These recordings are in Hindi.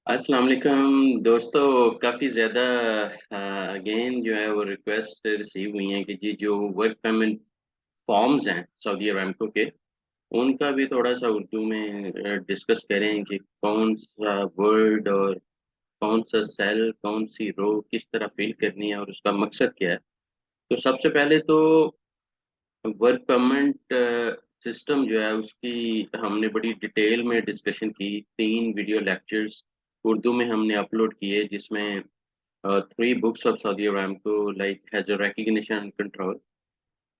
अस्सलाम वालेकुम दोस्तों। काफ़ी ज़्यादा अगेन जो है वो रिक्वेस्ट रिसीव हुई हैं कि जी जो वर्क परमिट फॉर्म्स हैं सऊदी अरामको के, उनका भी थोड़ा सा उर्दू में डिस्कस करें कि कौन सा वर्ड और कौन सा सेल कौन सी रो किस तरह फिल करनी है और उसका मकसद क्या है। तो सबसे पहले तो वर्क परमिट सिस्टम जो है उसकी हमने बड़ी डिटेल में डिस्कशन की। 3 वीडियो लेक्चर्स उर्दू में हमने अपलोड किए जिसमें 3 books of Saudi Aramco like has recognition and control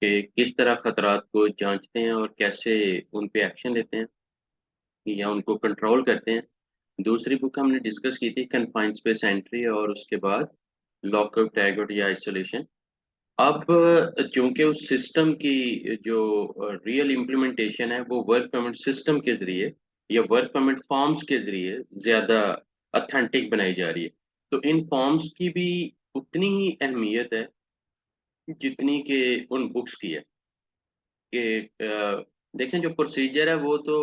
के किस तरह खतरात को जांचते हैं और कैसे उन पे एक्शन लेते हैं या उनको कंट्रोल करते हैं। दूसरी बुक हमने डिस्कस की थी कन्फाइंड स्पेस एंट्री और उसके बाद लॉकआउट टैगआउट या आइसोलेशन। अब चूंकि उस सिस्टम की जो रियल इम्प्लीमेंटेशन है वो वर्क परमिट सिस्टम के ज़रिए या वर्क परमिट फॉर्म्स के ज़रिए ज़्यादा अथेंटिक बनाई जा रही है। तो इन फॉर्म्स की भी उतनी ही अहमियत है जितनी कि उन बुक्स की है कि देखें जो प्रोसीजर है वो तो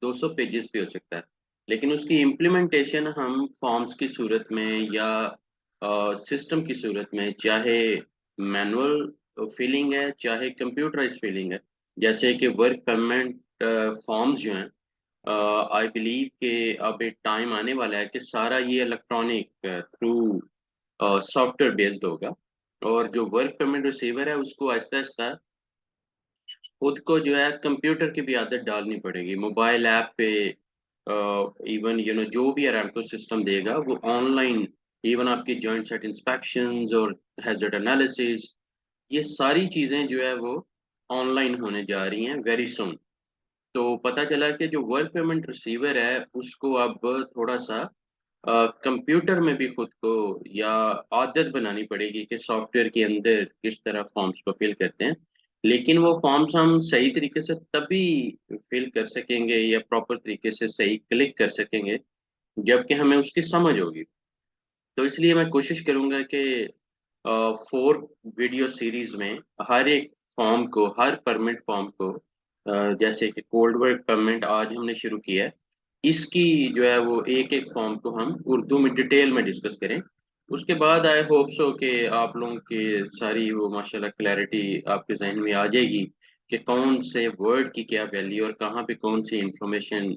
200 पेजेस पे हो सकता है, लेकिन उसकी इम्प्लीमेंटेशन हम फॉर्म्स की सूरत में या सिस्टम की सूरत में, चाहे मैनुअल फीलिंग है चाहे कंप्यूटराइज फीलिंग है, जैसे कि वर्क परमिट फॉर्म्स जो हैं, आई बिलीव कि अब एक टाइम आने वाला है कि सारा ये इलेक्ट्रॉनिक थ्रू सॉफ्टवेयर बेस्ड होगा और जो वर्क परमिट रिसीवर है उसको आहिस्ता आहिस्ता खुद को जो है कंप्यूटर की भी आदत डालनी पड़ेगी। मोबाइल ऐप पे इवन जो भी अरामको सिस्टम देगा वो ऑनलाइन, इवन आपकी जॉइंट सेट इंस्पेक्शंस और हैजर्ड एनालिसिस, ये सारी चीज़ें जो है वो ऑनलाइन होने जा रही हैं वेरी सुन। तो पता चला कि जो वर्क पेमेंट रिसीवर है उसको अब थोड़ा सा कंप्यूटर में भी खुद को या आदत बनानी पड़ेगी कि सॉफ्टवेयर के अंदर किस तरह फॉर्म्स को फिल करते हैं। लेकिन वो फॉर्म्स हम सही तरीके से तभी फिल कर सकेंगे या प्रॉपर तरीके से सही क्लिक कर सकेंगे जबकि हमें उसकी समझ होगी। तो इसलिए मैं कोशिश करूंगा कि 4 वीडियो सीरीज में हर एक फॉर्म को, हर परमिट फॉर्म को, जैसे कि कोल्ड वर्क परमिट आज हमने शुरू किया है, इसकी जो है वो एक एक फॉर्म को हम उर्दू में डिटेल में डिस्कस करें। उसके बाद आई होप सो कि आप लोगों की सारी वो माशाल्लाह क्लैरिटी आपके जहन में आ जाएगी कि कौन से वर्ड की क्या वैल्यू और कहाँ पे कौन सी इंफॉर्मेशन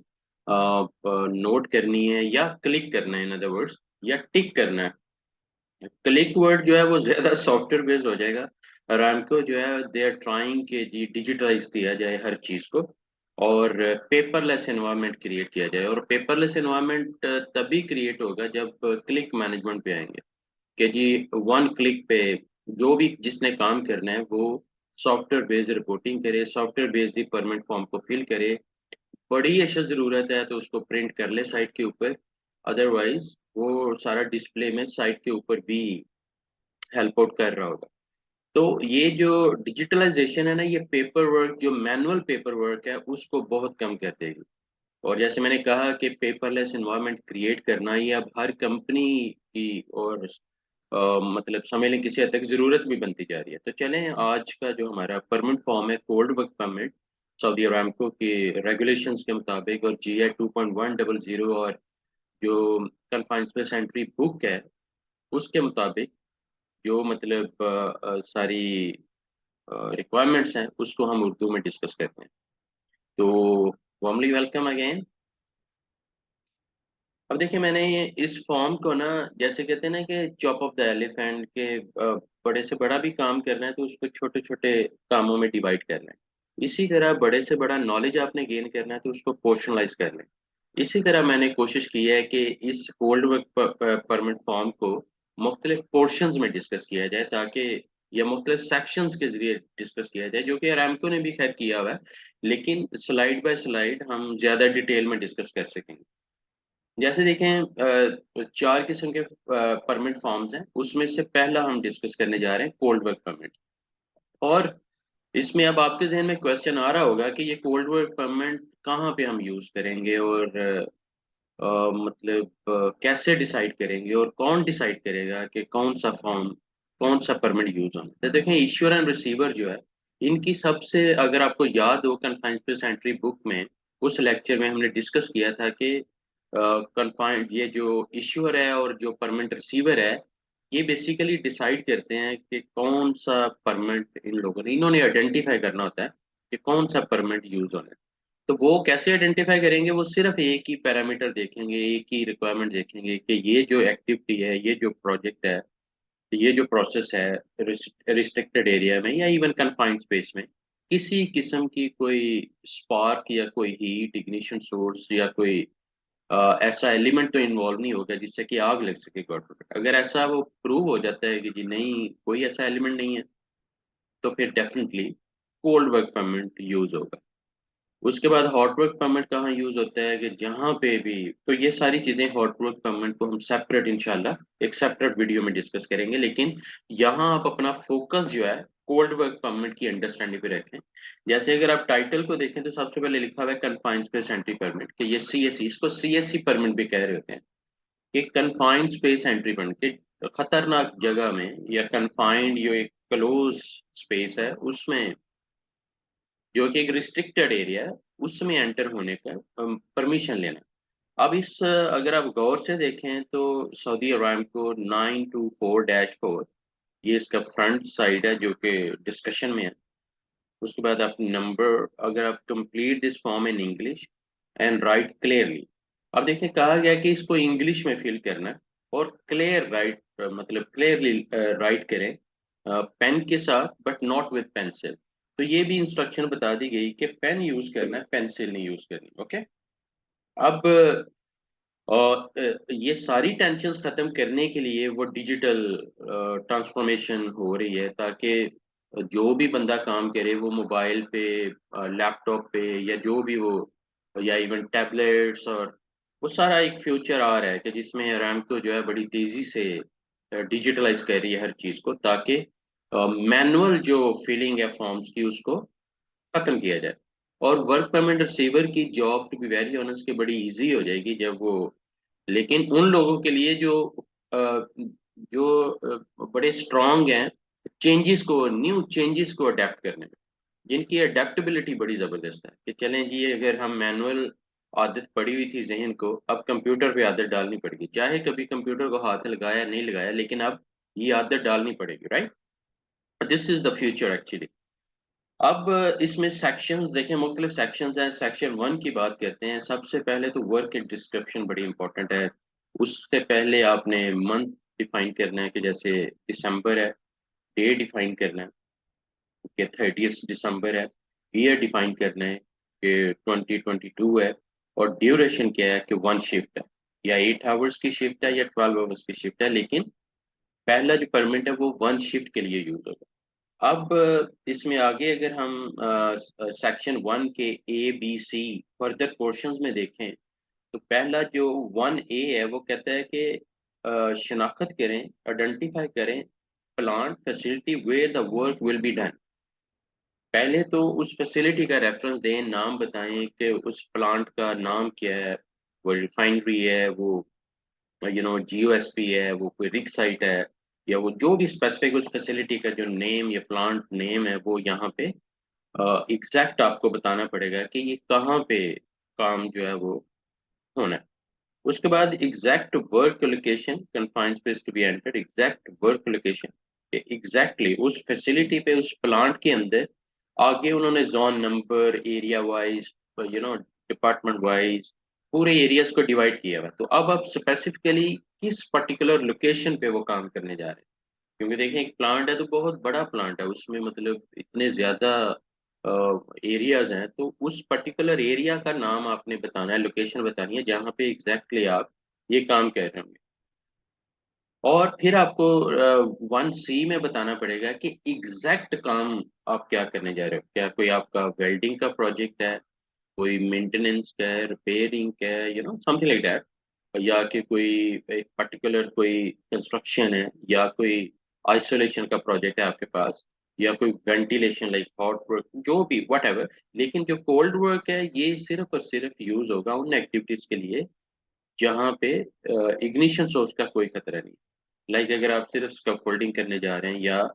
नोट करनी है या क्लिक करना है, इन अदर वर्ड्स, या टिक करना है। क्लिक वर्ड जो है वो ज्यादा सॉफ्टवेयर बेस्ड हो जाएगा। अरामको जो है दे आर ट्राइंग के जी डिजिटलाइज किया जाए हर चीज को और पेपरलेस एनवायरनमेंट क्रिएट किया जाए। और पेपरलेस एनवायरनमेंट तभी क्रिएट होगा जब क्लिक मैनेजमेंट पे आएंगे कि जी वन क्लिक पे जो भी जिसने काम करना है वो सॉफ्टवेयर बेस्ड रिपोर्टिंग करे, सॉफ्टवेयर बेस्ड ही परमिट फॉर्म को फिल करे। बड़ी अशद ज़रूरत है तो उसको प्रिंट कर ले साइट के ऊपर, अदरवाइज वो सारा डिस्प्ले में साइट के ऊपर भी हेल्प आउट कर रहा होगा। तो ये जो डिजिटलाइजेशन है ना, ये पेपर वर्क, जो मैनुअल पेपर वर्क है उसको बहुत कम कर देगी। और जैसे मैंने कहा कि पेपरलेस एनवायरनमेंट क्रिएट करना ये अब हर कंपनी की और मतलब समझ लें किसी हद तक ज़रूरत भी बनती जा रही है। तो चलें, आज का जो हमारा परमिट फॉर्म है cold work permit Saudi Aramco के रेगुलेशंस के मुताबिक और GI 2.100 और जो कन्फाइंड स्पेस एंट्री बुक है उसके मुताबिक जो मतलब सारी रिक्वायरमेंट्स हैं उसको हम उर्दू में डिस्कस करते हैं। तो वार्मली वेलकम अगेन। अब देखिए, मैंने इस फॉर्म को ना, जैसे कहते हैं ना कि चॉप ऑफ द एलिफेंट के, बड़े से बड़ा भी काम करना है तो उसको छोटे छोटे कामों में डिवाइड करना है। इसी तरह बड़े से बड़ा नॉलेज आपने गेन करना है तो उसको पोर्शनलाइज करना है। इसी तरह मैंने कोशिश की है कि इस कोल्ड वर्क परमिट फॉर्म को मुख्तलिफ पोर्शंस में डिस्कस किया जाए ताकि, या मुख्तलिफ सेक्शंस के जरिए डिस्कस किया जाए, जो कि अरामको ने भी खैर किया हुआ है, लेकिन स्लाइड बाय स्लाइड हम ज़्यादा डिटेल में डिस्कस कर सकेंगे। जैसे देखें, 4 किस्म के परमिट फॉर्म्स हैं, उसमें से पहला हम डिस्कस करने जा रहे हैं कोल्ड वर्क परमिट। और इसमें अब आपके जहन में क्वेश्चन आ रहा होगा कि ये कोल्ड वर्क परमिट कहाँ पे हम यूज़ करेंगे और मतलब कैसे डिसाइड करेंगे और कौन डिसाइड करेगा कि कौन सा फॉर्म, कौन सा परमिट यूज़ होना है। तो देखें, इश्यूर एंड रिसीवर जो है, इनकी सबसे, अगर आपको याद हो, कन्फाइंड स्पेस एंट्री बुक में उस लेक्चर में हमने डिस्कस किया था कि कन्फाइंड, ये जो इश्यूअर है और जो परमिट रिसीवर है, ये बेसिकली डिसाइड करते हैं कि कौन सा परमिट इन लोगों ने, इन्होंने आइडेंटिफाई करना होता है कि कौन सा परमिट यूज होना है। तो वो कैसे आइडेंटिफाई करेंगे? वो सिर्फ एक ही पैरामीटर देखेंगे, एक ही रिक्वायरमेंट देखेंगे कि ये जो एक्टिविटी है, ये जो प्रोजेक्ट है, ये जो प्रोसेस है, रिस्ट्रिक्टेड एरिया में या इवन कन्फाइंड स्पेस में, किसी किस्म की कोई स्पार्क या कोई हीट इग्निशन सोर्स या कोई ऐसा एलिमेंट तो इन्वॉल्व नहीं होगा जिससे कि आग लग सके क्वार्टर पे। अगर ऐसा वो प्रूव हो जाता है कि जी नहीं, कोई ऐसा एलिमेंट नहीं है, तो फिर definitely cold work permit use होगा। उसके बाद हॉट वर्क परमिट कहाँ यूज होता है? कि जहाँ पे भी, तो ये सारी चीजें हॉट वर्क परमिट को हम सेपरेट इंशाल्लाह एक सेपरेट वीडियो में डिस्कस करेंगे, लेकिन यहाँ आप अपना फोकस जो है कोल्ड वर्क परमिट की अंडरस्टैंडिंग पे रखें। जैसे अगर आप टाइटल को देखें तो सबसे पहले लिखा हुआ है कन्फाइंड स्पेस एंट्री परमिट, कि ये सीएससी, इसको सीएससी परमिट भी कह रहे होते हैं, कि कन्फाइंड स्पेस एंट्री परमिट, कि खतरनाक जगह में या कन्फाइंड जो एक क्लोज स्पेस है उसमें, जो कि एक रिस्ट्रिक्टेड एरिया है, उसमें एंटर होने का परमिशन लेना। अब इस अगर आप गौर से देखें तो सऊदी अरामको 924-4, ये इसका फ्रंट साइड है जो कि डिस्कशन में है। उसके बाद आप नंबर, अगर आप complete this form in English and right clearly, अब देखिए कहा गया कि इसको इंग्लिश में फिल करना है और क्लियर राइट, मतलब क्लियरली राइट करें पेन के साथ, बट नॉट विद पेंसिल। तो ये भी इंस्ट्रक्शन बता दी गई कि पेन यूज करना है, पेंसिल नहीं यूज करनी। ओके। अब और ये सारी टेंशन्स खत्म करने के लिए वो डिजिटल ट्रांसफॉर्मेशन हो रही है, ताकि जो भी बंदा काम करे वो मोबाइल पे, लैपटॉप पे, या जो भी वो, या इवन टैबलेट्स, और वो सारा एक फ्यूचर आ रहा है कि जिसमें अरामको जो है बड़ी तेजी से डिजिटलाइज कर रही है हर चीज़ को, ताकि मैनुअल जो फीलिंग है फॉर्म्स की उसको खत्म किया जाए। और वर्क परमिट रिसीवर की job, to be very honest, की बड़ी इजी हो जाएगी जब वो, लेकिन उन लोगों के लिए जो बड़े स्ट्रांग हैं चेंजेस को, न्यू चेंजेस को अडेप्ट करने में, जिनकी अडेप्टेबिलिटी बड़ी ज़बरदस्त है, कि चलें जी अगर हम मैनुअल आदत पड़ी हुई थी जहन को, अब कंप्यूटर पे आदत डालनी पड़ेगी, चाहे कभी कंप्यूटर को हाथ लगाया नहीं लगाया, लेकिन अब ये आदत डालनी पड़ेगी, right? This is the future actually. अब इसमें सेक्शंस देखें, मुख्तलिफ सेक्शंस हैं। सेक्शन 1 की बात करते हैं। सबसे पहले तो वर्क डिस्क्रिप्शन बड़ी इंपॉर्टेंट है। उससे पहले आपने मंथ डिफाइन करना है, कि जैसे दिसंबर है, डे डिफाइन करना है कि 30 दिसंबर है। ईयर डिफाइन करना है कि 2022 है। और ड्यूरेशन क्या है? कि 1 शिफ्ट है, या 8 आवर्स की शिफ्ट है, या 12 आवर्स की शिफ्ट है, लेकिन पहला जो परमिट है वो 1 शिफ्ट के लिए यूज होगा। अब इसमें आगे अगर हम सेक्शन 1 के A B C further portions में देखें, तो पहला जो 1A है वो कहता है कि शनाख्त करें, आइडेंटिफाई करें plant facility where the work will be done. पहले तो उस फैसिलिटी का रेफरेंस दें, नाम बताएं कि उस प्लांट का नाम क्या है, वो रिफाइनरी है, वो GOSP है, वो कोई रिग साइट है, या वो जो भी स्पेसिफिक उस फैसिलिटी का जो नेम या प्लांट नेम है, वो यहाँ पे एग्जैक्ट आपको बताना पड़ेगा कि ये कहाँ पे काम जो है वो होना है। उसके बाद exact work location, confined space to be entered, exact work location, exactly उस फैसिलिटी पे, उस प्लांट के अंदर। आगे उन्होंने zone number, area wise, department wise पूरे एरियाज को डिवाइड किया हुआ है। तो अब आप स्पेसिफिकली किस पर्टिकुलर लोकेशन पे वो काम करने जा रहे हैं, क्योंकि देखें एक प्लांट है तो बहुत बड़ा प्लांट है, उसमें मतलब इतने ज्यादा एरियाज हैं, तो उस पर्टिकुलर एरिया का नाम आपने बताना है, लोकेशन बतानी है जहाँ पे एग्जैक्टली आप ये काम कर रहे होंगे। और फिर आपको 1C में बताना पड़ेगा कि एग्जैक्ट काम आप क्या करने जा रहे हो। क्या कोई आपका वेल्डिंग का प्रोजेक्ट है, कोई मेंटेनेंस का है, रिपेयरिंग का है, समथिंग लाइक दैट, या कि कोई एक पर्टिकुलर कोई कंस्ट्रक्शन है, या कोई आइसोलेशन का प्रोजेक्ट है आपके पास, या कोई वेंटिलेशन लाइक हॉट वर्क, जो भी वट एवर। लेकिन जो कोल्ड वर्क है ये सिर्फ और सिर्फ यूज होगा उन एक्टिविटीज के लिए जहाँ पे इग्निशन सोर्स का कोई खतरा नहीं। लाइक अगर आप सिर्फ स्कैफोल्डिंग करने जा रहे हैं, या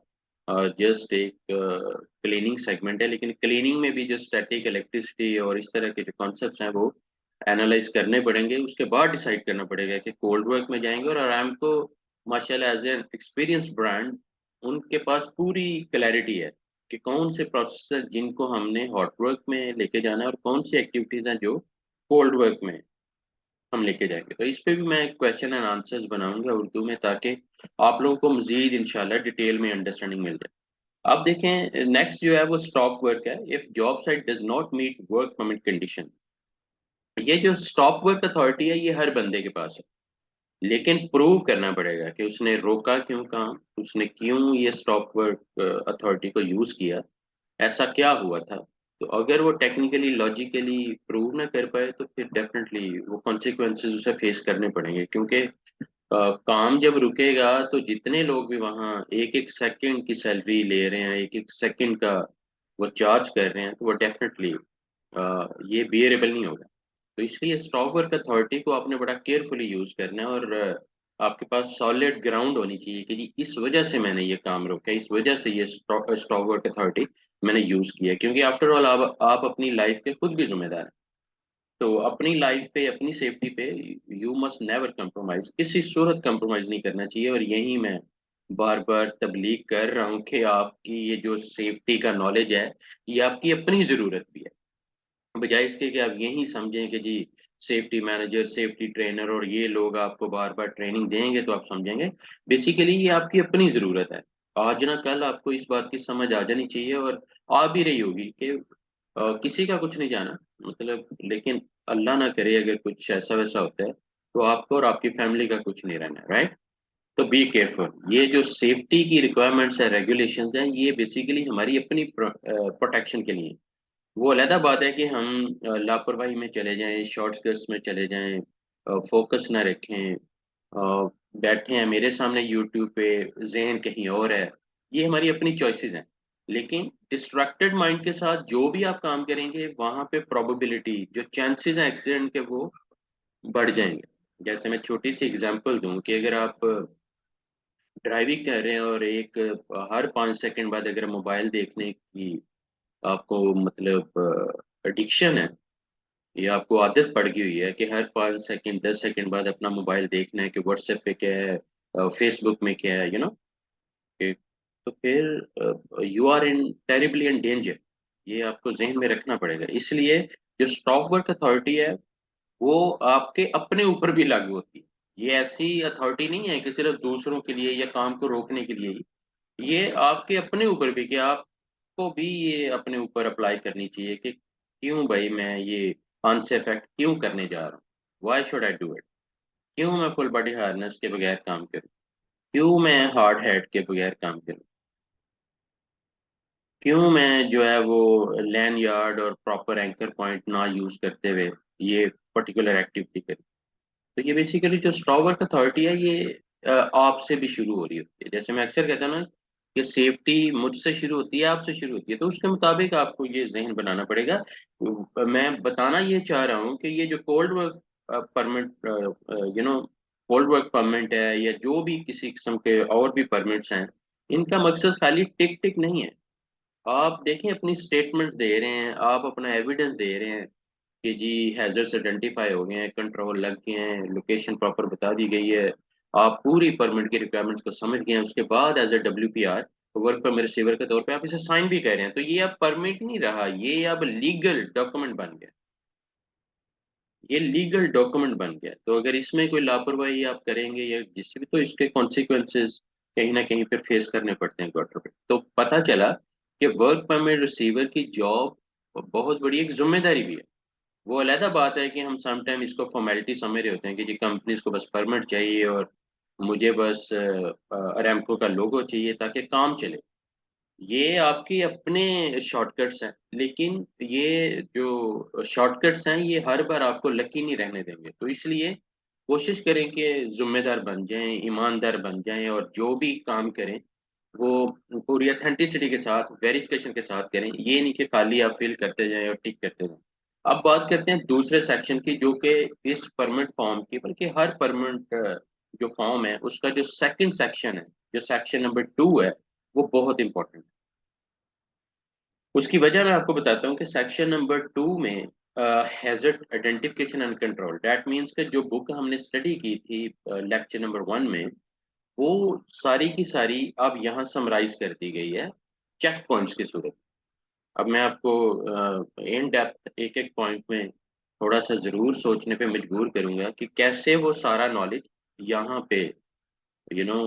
जस्ट एक क्लीनिंग सेगमेंट है, लेकिन क्लीनिंग में भी जो स्टैटिक इलेक्ट्रिसिटी और इस तरह के जो कॉन्सेप्ट्स हैं वो एनालाइज करने पड़ेंगे, उसके बाद डिसाइड करना पड़ेगा कि कोल्ड वर्क में जाएंगे। और अरामको माशाल्लाह एज एन एक्सपीरियंस ब्रांड, उनके पास पूरी क्लैरिटी है कि कौन से प्रोसेसर जिनको हमने हॉट वर्क में लेके जाना है और कौन सी एक्टिविटीज़ हैं जो कोल्ड वर्क में हम लेके जाएंगे। तो इस पे भी मैं क्वेश्चन एंड आंसर्स बनाऊंगा उर्दू में, ताकि आप लोगों को मजीद इंशाल्लाह डिटेल में अंडरस्टैंडिंग मिल जाए। अब देखें नेक्स्ट जो है वो स्टॉप वर्क है। If job site does not meet work permit condition, ये जो स्टॉप वर्क अथॉरिटी है ये हर बंदे के पास है, लेकिन प्रूव करना पड़ेगा कि उसने रोका क्यों काम, उसने क्यों ये स्टॉप वर्क अथॉरिटी को यूज किया, ऐसा क्या हुआ था। तो अगर वो टेक्निकली लॉजिकली प्रूव ना कर पाए तो फिर डेफिनेटली वो कॉन्सिक्वेंसेस उसे फेस करने पड़ेंगे, क्योंकि काम जब रुकेगा तो जितने लोग भी वहाँ एक एक सेकंड की सैलरी ले रहे हैं, एक एक सेकंड का वो चार्ज कर रहे हैं, तो वो डेफिनेटली ये बियरेबल नहीं होगा। तो इसलिए स्टॉक वर्क अथॉरिटी को आपने बड़ा केयरफुली यूज करना है, और आपके पास सॉलिड ग्राउंड होनी चाहिए कि जी इस वजह से मैंने ये काम रोका, इस वजह से ये स्टॉक वर्क अथॉरिटी मैंने यूज किया, क्योंकि आफ्टर ऑल आप अपनी लाइफ के खुद भी जिम्मेदार हैं। तो अपनी लाइफ पे, अपनी सेफ्टी पे यू मस्ट नेवर कंप्रोमाइज, किसी सूरत कंप्रोमाइज नहीं करना चाहिए। और यही मैं बार बार तबलीग कर रहा हूँ कि आपकी ये जो सेफ्टी का नॉलेज है ये आपकी अपनी ज़रूरत भी है, बजाय इसके कि आप यही समझें कि जी सेफ्टी मैनेजर, सेफ्टी ट्रेनर और ये लोग आपको बार बार ट्रेनिंग देंगे तो आप समझेंगे। बेसिकली ये आपकी अपनी ज़रूरत है। आज ना कल आपको इस बात की समझ आ जानी चाहिए, और आ भी रही होगी कि किसी का कुछ नहीं जाना, मतलब, लेकिन अल्लाह ना करे अगर कुछ ऐसा वैसा होता है तो आपको और आपकी फैमिली का कुछ नहीं रहना, राइट। तो बी केयरफुल। ये जो सेफ्टी की रिक्वायरमेंट्स है, रेगुलेशंस हैं, ये बेसिकली हमारी अपनी प्रोटेक्शन के लिए। वो अलहदा बात है कि हम लापरवाही में चले जाएं, शॉर्टकट्स में चले जाएं, फोकस ना रखें, बैठे हैं मेरे सामने यूट्यूब पे, जहन कहीं और है। ये हमारी अपनी चॉइसेस हैं, लेकिन डिस्ट्रैक्टेड माइंड के साथ जो भी आप काम करेंगे वहां पे प्रोबेबिलिटी, जो चांसेस हैं एक्सीडेंट के, वो बढ़ जाएंगे। जैसे मैं छोटी सी एग्जांपल दूं कि अगर आप ड्राइविंग कर रहे हैं और एक हर 5 सेकंड बाद अगर मोबाइल देखने की आपको मतलब एडिक्शन है, ये आपको आदत पड़ गई हुई है कि हर 5 सेकंड 10 सेकंड बाद अपना मोबाइल देखना है कि व्हाट्सएप पे क्या है, फेसबुक में क्या है, तो फिर you are in terribly in danger. ये आपको जहन में रखना पड़ेगा। इसलिए जो स्टॉक वर्क अथॉरिटी है वो आपके अपने ऊपर भी लागू होती है। ये ऐसी अथॉरिटी नहीं है कि सिर्फ दूसरों के लिए या काम को रोकने के लिए ही, ये आपके अपने ऊपर भी, कि आपको भी ये अपने ऊपर अप्लाई करनी चाहिए कि क्यों भाई मैं ये अनसेफ एक्ट क्यों करने जा रहा हूँ, why should I do it, क्यों मैं फुल बॉडी हार्नेस के बगैर काम करूँ, क्यों मैं हार्ड हेड के बगैर काम करूँ, क्यों मैं जो है वो लैंड यार्ड और प्रॉपर एंकर पॉइंट ना यूज करते हुए ये पर्टिकुलर एक्टिविटी करूँ। तो ये बेसिकली जो स्टॉक वर्क अथॉरिटी है ये आपसे भी शुरू हो रही होती है। जैसे मैं अक्सर कहता हूँ ना कि सेफ्टी मुझसे शुरू होती है, आपसे शुरू होती है, तो उसके मुताबिक आपको ये जहन बनाना पड़ेगा। मैं बताना ये चाह रहा हूँ कि ये जो cold work permit, cold work permit है या जो भी किसी किस्म के और भी परमिट्स हैं, इनका मकसद खाली टिक टिक नहीं है। आप देखें अपनी स्टेटमेंट दे रहे हैं, आप अपना एविडेंस दे रहे हैं कि जी हैजर्ड्स आइडेंटिफाई हो गए हैं, कंट्रोल लग गए हैं, लोकेशन प्रॉपर बता दी गई है, आप पूरी परमिट की रिक्वायरमेंट्स को समझ गए हैं, उसके बाद as a WPR, work permit receiver के तौर पे आप इसे साइन भी कर रहे हैं, तो ये अब परमिट नहीं रहा, ये अब लीगल डॉक्यूमेंट बन गया। ये लीगल डॉक्यूमेंट बन गया। तो अगर इसमें कोई लापरवाही आप करेंगे या जिससे भी, तो इसके कॉन्सिक्वेंसेस कहीं ना कहीं पे फेस करने पड़ते हैं गॉड फॉरबिड। तो पता चला कि वर्क परमिट रिसीवर की जॉब बहुत बड़ी एक जिम्मेदारी भी है। वो अलहदा बात है कि हम समटाइम इसको फॉर्मेलिटी समझ रहे होते हैं कि जी कंपनीज को बस परमिट चाहिए और मुझे बस अरामको का लोगो चाहिए ताकि काम चले। ये आपके अपने शॉर्टकट्स हैं, लेकिन ये जो शॉर्टकट्स हैं ये हर बार आपको लकी नहीं रहने देंगे। तो इसलिए कोशिश करें कि जिम्मेदार बन जाएं, ईमानदार बन जाएं, और जो भी काम करें वो पूरी अथेंटिसिटी के साथ, वेरिफिकेशन के साथ करें। ये नहीं कि खाली आप फिल करते जाएं और टिक करते जाएं। अब बात करते हैं दूसरे सेक्शन की, जो कि इस परमिट फॉर्म की, बल्कि हर परमिट जो फॉर्म है उसका जो सेकंड सेक्शन है, जो सेक्शन नंबर 2 है, वो बहुत इंपॉर्टेंट है। उसकी वजह मैं आपको बताता हूँ कि सेक्शन नंबर 2 में hazard identification and control, that means कि जो बुक हमने स्टडी की थी लेक्चर नंबर 1 में, वो सारी की सारी अब यहाँ समराइज कर दी गई है चेक पॉइंट्स की सूरत। अब मैं आपको इन डेप्थ एक एक पॉइंट में थोड़ा सा ज़रूर सोचने पे मजबूर करूंगा कि कैसे वो सारा नॉलेज यहाँ पे यू नो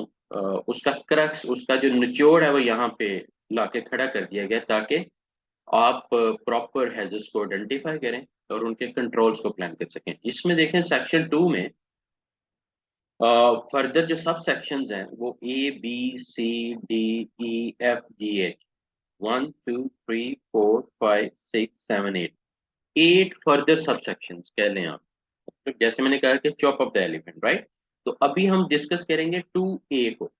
उसका क्रक्स, उसका जो निचोड़ है वो यहाँ पे लाके खड़ा कर दिया गया, ताकि आप प्रॉपर हैज़र्ड्स को आइडेंटिफाई करें और उनके कंट्रोल्स को प्लान कर सकें। इसमें देखें सेक्शन 2 में फर्दर जो सब सेक्शंस हैं वो ABCDEFGH 1 2 3 4 5 6 7 8 8 फर्दर सब सेक्शंस कह लें आप। तो जैसे मैंने कहा कि chop of the elephant, right. तो अभी हम डिस्कस करेंगे 2A को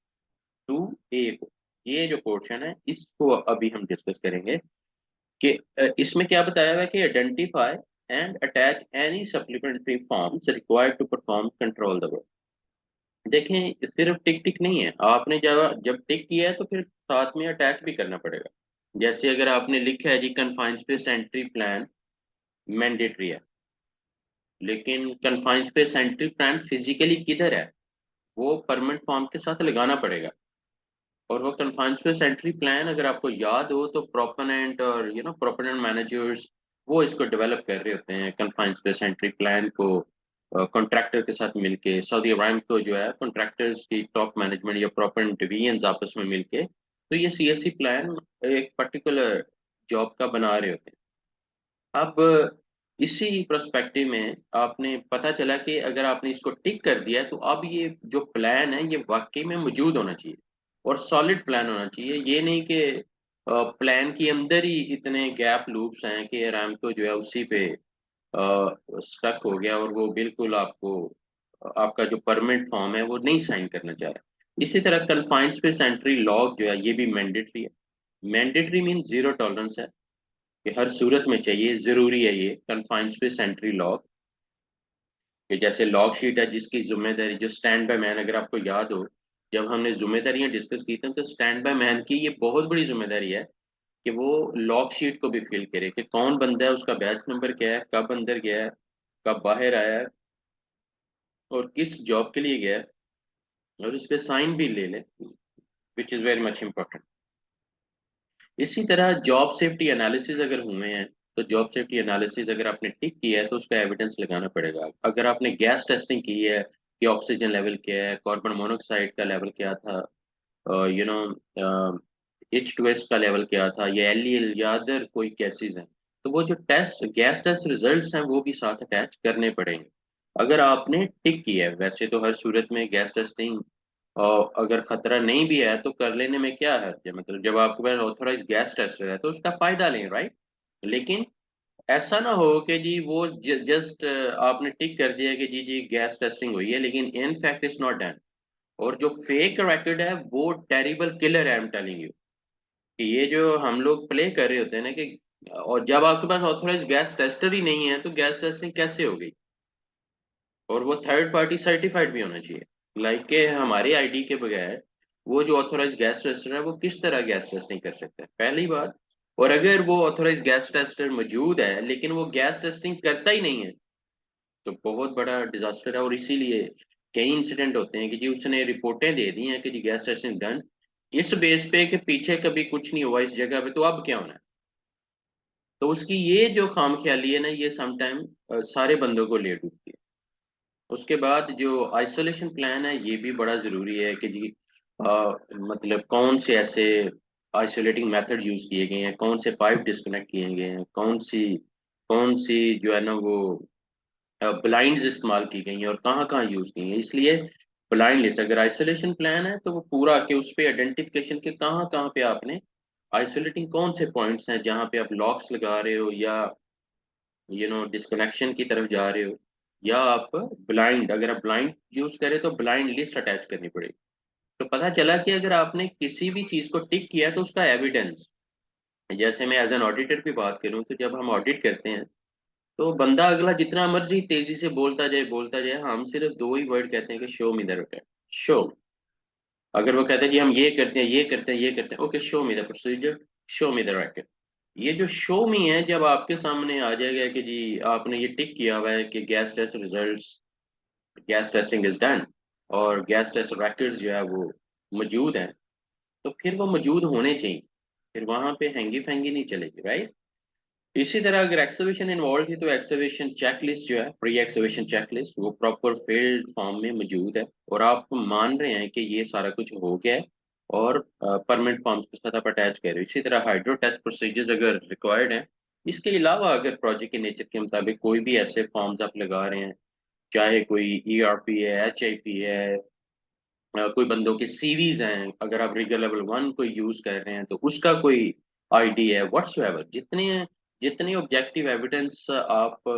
ये जो पोर्शन है इसको अभी हम डिस्कस करेंगे कि इसमें क्या बताया हुआ है कि identify and attach any supplementary forms required to perform control the work. देखें सिर्फ टिक टिक नहीं है, आपने जब जब टिक किया है तो फिर साथ में अटैच भी करना पड़ेगा। जैसे अगर आपने लिखा है जी confined space entry plan mandatory है, लेकिन confined space entry plan physically किधर है, वो परमानेंट फॉर्म के साथ लगाना पड़ेगा। और वो कन्फाइंड स्पेस एंट्री प्लान अगर आपको याद हो तो प्रोपोनेंट और प्रोपोनेंट मैनेजर्स वो इसको डेवलप कर रहे होते हैं कन्फाइंड स्पेस एंट्री प्लान को कॉन्ट्रैक्टर के साथ मिलके। सऊदी अरामको जो है कॉन्ट्रैक्टर्स की टॉप मैनेजमेंट या प्रोपोनेंट डिवीजन आपस में मिलके तो ये CSC प्लान एक पर्टिकुलर जॉब का बना रहे होते हैं। अब इसी प्रोस्पेक्टिव में आपने पता चला कि अगर आपने इसको टिक कर दिया है तो अब ये जो प्लान है ये वाकई में मौजूद होना चाहिए और सॉलिड प्लान होना चाहिए। ये नहीं कि प्लान के अंदर ही इतने गैप लूप्स हैं कि अरामको जो है उसी पे स्टक हो गया और वो बिल्कुल आपको आपका जो परमानेंट फॉर्म है वो नहीं साइन करना चाह रहा। इसी तरह कन्फाइंड स्पेस एंट्री लॉग जो है ये भी मैंडेटरी है। मैंडेटरी मीन जीरो टॉलरेंस है कि हर सूरत में चाहिए, ज़रूरी है ये कन्फाइंड स्पेस एंट्री लॉग। कि जैसे लॉग शीट है जिसकी जिम्मेदारी जो स्टैंड बाय मैन, अगर आपको याद हो जब हमने जिम्मेदारियां डिस्कस की थी तो स्टैंड बाय मैन की ये बहुत बड़ी जिम्मेदारी है कि वो लॉग शीट को भी फिल करे कि कौन बंदा है, उसका बैच नंबर क्या है, कब अंदर गया है, कब बाहर आया है और किस जॉब के लिए गया है, और इस पे साइन भी ले ले, which is very much important. इसी तरह जॉब सेफ्टी एनालिसिस अगर हुए हैं तो जॉब सेफ्टी एनालिसिस अगर आपने टिक किया है तो उसका एविडेंस लगाना पड़ेगा। अगर आपने गैस टेस्टिंग की है कि ऑक्सीजन लेवल क्या है, कार्बन मोनोऑक्साइड का लेवल क्या था, यू नो H2S का लेवल क्या था, या LEL या अदर कोई केसेस हैं, तो वो जो टेस्ट गैस टेस्ट रिजल्ट्स हैं वो भी साथ अटैच करने पड़ेंगे अगर आपने टिक किया है। वैसे तो हर सूरत में गैस टेस्टिंग और अगर खतरा नहीं भी है तो कर लेने में क्या है, मतलब जब आपके पास ऑथोराइज गैस टेस्टर है तो उसका फायदा लें, राइट। लेकिन ऐसा ना हो कि जी वो जस्ट आपने टिक कर दिया कि जी जी गैस टेस्टिंग हुई है लेकिन in fact it's not done. और जो फेक रिकॉर्ड है वो टेरिबल किलर है, आई एम टेलिंग यू कि ये जो हम लोग प्ले कर रहे होते हैं ना कि, और जब आपके पास ऑथोराइज गैस टेस्टर ही नहीं है तो गैस टेस्टिंग कैसे होगी। और वो थर्ड पार्टी सर्टिफाइड भी होना चाहिए, लाइक के हमारे आईडी के बगैर वो जो ऑथोराइज गैस टेस्टर है वो किस तरह गैस टेस्टिंग कर सकता है, पहली बात। और अगर वो ऑथोराइज गैस टेस्टर मौजूद है लेकिन वो गैस टेस्टिंग करता ही नहीं है तो बहुत बड़ा डिजास्टर है। और इसीलिए कई इंसिडेंट होते हैं कि जी उसने रिपोर्टें दे दी हैं कि जी गैस टेस्टिंग डन, इस बेस पे कि पीछे कभी कुछ नहीं हुआ इस जगह पे, तो अब क्या होना है। तो उसकी ये जो खामख्याली है ना ये समटाइम सारे बंदों को ले डूबती है। उसके बाद जो आइसोलेशन प्लान है ये भी बड़ा ज़रूरी है कि जी मतलब कौन से ऐसे आइसोलेटिंग मेथड यूज़ किए गए हैं, कौन से पाइप डिस्कनेक्ट किए गए हैं, कौन सी जो है ना वो ब्लाइंड्स इस्तेमाल की गई हैं और कहाँ कहाँ यूज़ की हैं। इसलिए ब्लाइंड लिस्ट अगर आइसोलेशन प्लान है तो वो पूरा कि उस पर आइडेंटिफिकेशन के कहाँ कहाँ पे आपने आइसोलेटिंग कौन से पॉइंट्स हैं जहाँ पे आप लॉक्स लगा रहे हो या डिस्कनेक्शन की तरफ जा रहे हो, या आप ब्लाइंड, अगर आप ब्लाइंड यूज करें तो ब्लाइंड लिस्ट अटैच करनी पड़ेगी। तो पता चला कि अगर आपने किसी भी चीज को टिक किया तो उसका एविडेंस, जैसे मैं एज एन ऑडिटर की बात करूं तो जब हम ऑडिट करते हैं तो बंदा अगला जितना मर्जी तेजी से बोलता जाए, हम सिर्फ दो ही वर्ड कहते हैं कि show me the record. Show, अगर वो कहते हैं जी हम ये करते हैं ये करते हैं ये करते हैं, okay show me the procedure, show me the record. ये जो शो मी है, जब आपके सामने आ जाएगा कि जी आपने ये टिक किया हुआ है कि gas test results, gas testing is done, और गैस टेस्ट रैकेट्स जो है वो मौजूद हैं, तो फिर वो मौजूद होने चाहिए, फिर वहां पे हैंगी फैंगी नहीं चलेगी, राइट। इसी तरह अगर एक्सकवेशन इन्वॉल्व थी तो एक्सकवेशन चेकलिस्ट जो है, प्री एक्सकवेशन चेकलिस्ट, वो प्रॉपर फील्ड फॉर्म में मौजूद है, और आप मान रहे हैं कि ये सारा कुछ हो गया है, और परमिट फॉर्म्स के साथ आप अटैच कर रहे हो। इसी तरह हाइड्रो टेस्ट प्रोसीजर्स अगर रिक्वायर्ड हैं, इसके अलावा अगर प्रोजेक्ट के नेचर के मुताबिक कोई भी ऐसे फॉर्म्स आप लगा रहे हैं, चाहे कोई ईआरपी है, एचआईपी है, कोई बंदों के सीवीज हैं, अगर आप रिगर लेवल 1 कोई यूज कर रहे हैं तो उसका कोई आईडी है, व्हाट्सएवर, जितने जितनी ऑब्जेक्टिव एविडेंस आप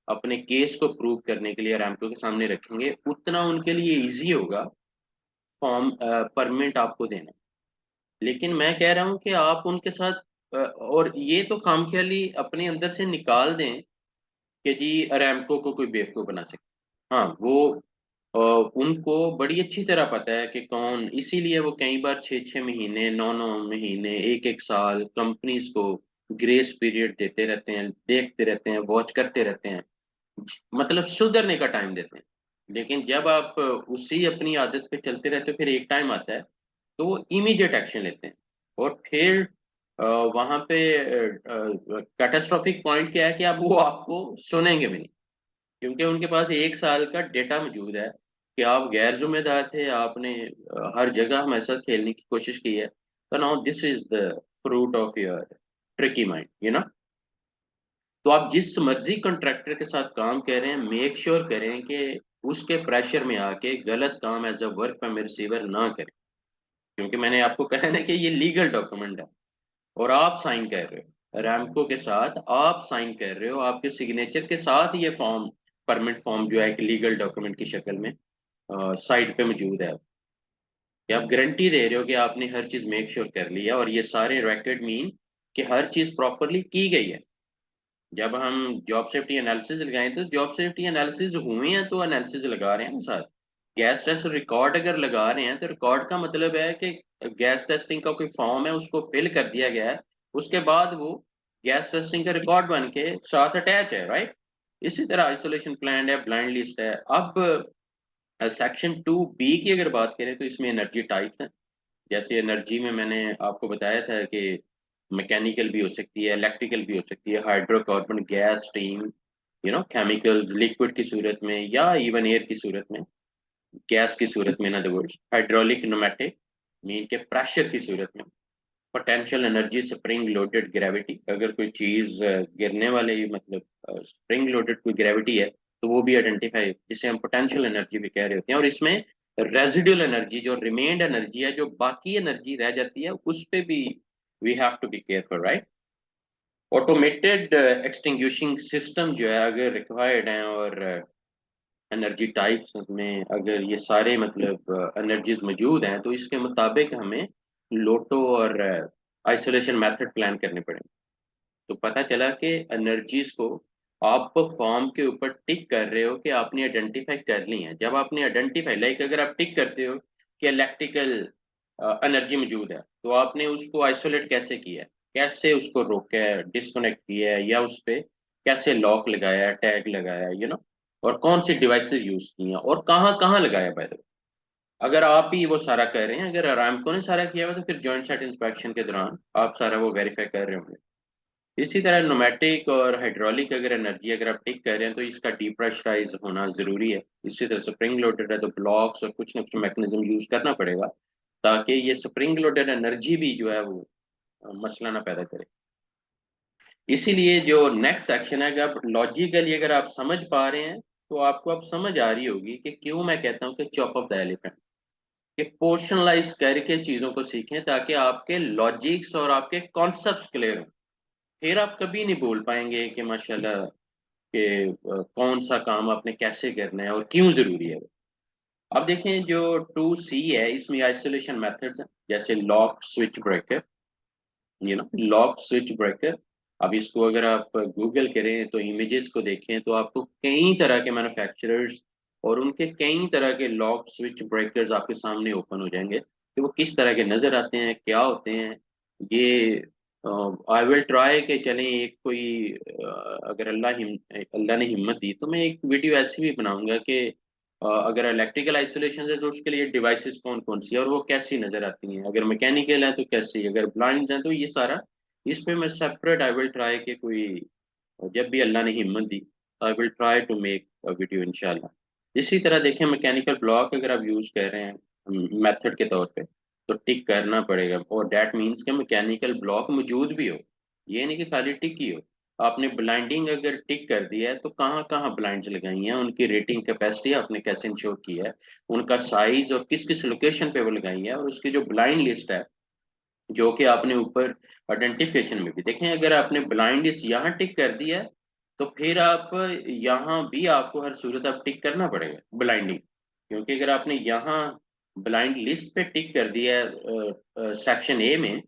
अपने केस को प्रूव करने के लिए अरामको के सामने रखेंगे, उतना उनके लिए इजी होगा फॉर्म परमिट आपको देना। लेकिन मैं कह रहा हूँ कि आप उनके साथ और ये तो खामख्याली अपने अंदर से निकाल दें कि जी अरामको को कोई बेवकूफ़ बना सके। हाँ, वो उनको बड़ी अच्छी तरह पता है कि कौन, इसीलिए वो कई बार 6-6 महीने, 9-9 महीने, 1-1 साल कंपनीज को ग्रेस पीरियड देते रहते हैं, देखते रहते हैं, वॉच करते रहते हैं, मतलब सुधरने का टाइम देते हैं। लेकिन जब आप उसी अपनी आदत पे चलते रहते हो, फिर एक टाइम आता है तो वो इमीडिएट एक्शन लेते हैं, और फिर वहाँ पे कैटास्ट्रोफिक पॉइंट क्या है कि अब वो आपको सुनेंगे भी नहीं, क्योंकि उनके पास 1 साल का डेटा मौजूद है कि आप गैर जिम्मेदार थे, आपने हर जगह हमारे साथ खेलने की कोशिश की है, तो now this is the fruit of your tricky mind, तो आप जिस मर्जी कॉन्ट्रैक्टर के साथ काम कर रहे हैं, मेक श्योर करें कि उसके प्रेशर में आके गलत काम as a work permit receiver ना करें, क्योंकि मैंने आपको कहा है ना कि ये लीगल डॉक्यूमेंट है, और आप साइन कर रहे हो रैमको के साथ, आप साइन कर रहे हो, आपके सिग्नेचर के साथ ये फॉर्म, परमिट फॉर्म जो है एक लीगल डॉक्यूमेंट की शक्ल में साइट पे मौजूद है, कि आप गारंटी दे रहे हो कि आपने हर चीज़ मेक श्योर कर ली है, और ये सारे रिकॉर्ड मीन कि हर चीज़ प्रॉपरली की गई है। जब हम जॉब सेफ्टी एनालिसिस लगाएं तो जॉब सेफ्टी एनालिसिस हुए हैं, तो एनालिसिस लगा रहे हैं ना साथ। गैस टेस्ट रिकॉर्ड अगर लगा रहे हैं तो रिकॉर्ड का मतलब है कि गैस टेस्टिंग का कोई फॉर्म है, उसको फिल कर दिया गया है, उसके बाद वो गैस टेस्टिंग का रिकॉर्ड बन के साथ अटैच है, राइट। इसी तरह आइसोलेशन प्लान है, ब्लाइंड लिस्ट है। अब सेक्शन 2B की अगर बात करें तो इसमें एनर्जी टाइप है। जैसे एनर्जी में मैंने आपको बताया था कि मैकेनिकल भी हो सकती है, इलेक्ट्रिकल भी हो सकती है, hydrocarbon gas, steam, chemicals, liquid की सूरत में, या इवन एयर की सूरत में, गैस की सूरत में, in other words hydraulic, pneumatic, mean के प्रेशर की सूरत में, potential energy, spring loaded gravity, अगर कोई चीज गिरने वाले ही, मतलब स्प्रिंग लोडेड कोई ग्रेविटी है, तो वो भी आइडेंटिफाई, जिसे हम पोटेंशियल एनर्जी भी कह रहे होते हैं। और इसमें रेजिडुअल एनर्जी, जो रिमेन्ड एनर्जी है, जो बाकी एनर्जी रह जाती है, उस पे भी we have to be careful, right. Automated extinguishing system जो है अगर रिक्वायर्ड है, और एनर्जी टाइप्स में अगर ये सारे मतलब एनर्जीज मौजूद हैं, तो इसके मुताबिक हमें लोटो और आइसोलेशन मेथड प्लान करने पड़ेंगे। तो पता चला कि एनर्जीज को आप फॉर्म के ऊपर टिक कर रहे हो कि आपने आइडेंटिफाई कर ली है। जब आपने आइडेंटिफाई, लाइक अगर आप टिक करते हो कि इलेक्ट्रिकल एनर्जी मौजूद है, तो आपने उसको आइसोलेट कैसे किया है, कैसे उसको रोका है, डिस्कनेक्ट किया है, या उस पे कैसे लॉक लगाया, टैग लगाया, और कौन सी डिवाइसेस यूज की हैं, और कहाँ कहाँ लगाया, बाय द वे। अगर आप ही वो सारा कर रहे हैं, अगर अरामको ने सारा किया हुआ, तो फिर जॉइंट साइट इंस्पेक्शन के दौरान आप सारा वो वेरीफाई कर रहे होंगे। इसी तरह न्यूमेटिक और हाइड्रोलिक अगर एनर्जी अगर आप टिक कर रहे हैं, तो इसका डीप्रेशराइज होना जरूरी है। इसी तरह स्प्रिंग लोडेड है तो ब्लॉक्स और कुछ ना कुछ मैकेनिज्म यूज करना पड़ेगा, ताकि ये स्प्रिंग लोडेड एनर्जी भी जो है वो मसला ना पैदा करे। इसीलिए जो नेक्स्ट सेक्शन है, अगर लॉजिकली अगर आप समझ पा रहे हैं, तो आपको अब समझ आ रही होगी कि क्यों मैं कहता हूँ कि चॉप ऑफ द एलिफेंट, कि पोर्शनलाइज करके चीजों को सीखें, ताकि आपके लॉजिक्स और आपके कॉन्सेप्ट्स क्लियर हो। फिर आप कभी नहीं बोल पाएंगे कि माशाल्लाह कि कौन सा काम आपने कैसे करना है और क्यों जरूरी है। अब देखें जो 2C है, इसमें आइसोलेशन मेथड्स हैं, जैसे lock switch breaker, lock switch breaker. अब इसको अगर आप गूगल करें तो इमेजेस को देखें, तो आपको कई तरह के मैन्युफैक्चरर्स और उनके कई तरह के लॉक स्विच ब्रेकर्स आपके सामने ओपन हो जाएंगे, कि वो किस तरह के नजर आते हैं, क्या होते हैं, ये आई विल ट्राई कि चलें एक कोई अगर अल्लाह ने हिम्मत दी तो मैं एक वीडियो ऐसी भी बनाऊंगा कि अगर इलेक्ट्रिकल आइसोलेशन है तो उसके लिए डिवाइसेस कौन कौन सी है और वो कैसी नज़र आती हैं, अगर मैकेनिकल है तो कैसी, अगर ब्लाइंड है तो ये सारा इस पे मैं सेपरेट आई विल ट्राई कि कोई जब भी अल्लाह ने हिम्मत दी I will try to make a video इंशाल्लाह। इसी तरह देखें मैकेनिकल ब्लॉक अगर आप यूज़ कर रहे हैं मेथड के तौर पे तो टिक करना पड़ेगा, और डैट मीन्स कि मैकेनिकल ब्लॉक मौजूद भी हो, ये नहीं कि खाली टिक ही हो। आपने ब्लाइंडिंग अगर टिक कर दिया है तो कहाँ कहाँ ब्लाइंड्स लगाई हैं, उनकी रेटिंग कैपेसिटी आपने कैसे इंश्योर की है, उनका साइज और किस किस लोकेशन पे वो लगाई है, और उसकी जो ब्लाइंड लिस्ट है जो कि आपने ऊपर आइडेंटिफिकेशन में भी देखें, अगर आपने ब्लाइंड लिस्ट यहाँ टिक कर दिया है तो फिर आप यहाँ भी आपको हर सूरत आप टिक करना पड़ेगा ब्लाइंडिंग, क्योंकि अगर आपने यहाँ ब्लाइंड लिस्ट पे टिक कर दिया है सेक्शन ए में,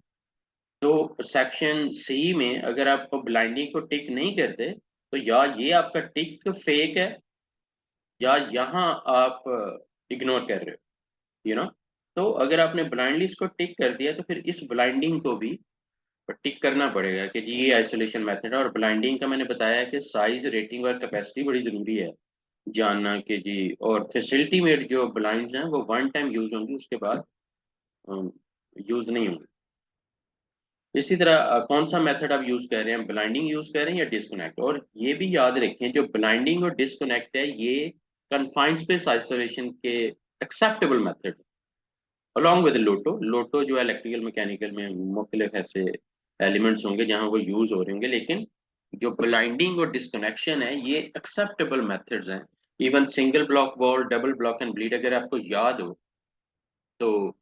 तो सेक्शन सी में अगर आप ब्लाइंडिंग को टिक नहीं करते तो या ये आपका टिक फेक है या यहाँ आप इग्नोर कर रहे हो, तो अगर आपने ब्लाइंड लिस्ट को टिक कर दिया तो फिर इस ब्लाइंडिंग को भी टिक करना पड़ेगा कि जी ये आइसोलेशन मेथड है। और ब्लाइंडिंग का मैंने बताया कि साइज, रेटिंग और कैपेसिटी बड़ी ज़रूरी है जानना कि जी, और फैसिलिटी में जो ब्लाइंड्स हैं वो वन टाइम यूज़ होंगी, उसके बाद यूज़ नहीं होंगी। इसी तरह कौन सा मेथड आप यूज़ कर रहे हैं, ब्लाइंडिंग यूज़ कर रहे हैं या डिस्कनेक्ट, और ये भी याद रखें जो ब्लाइंडिंग और डिस्कनेक्ट है ये कन्फाइंड स्पेस आइसोलेशन के एक्सेप्टेबल मेथड अलॉन्ग विद लोटो जो है इलेक्ट्रिकल मैकेनिकल में मुख्तलिफ ऐसे एलिमेंट्स होंगे जहाँ वो यूज़ हो रहे होंगे, लेकिन जो ब्लाइंडिंग और डिस्कनेक्शन है ये एक्सेप्टेबल मेथड्स हैं। Even single block wall, double block and bleed अगर आपको याद हो तो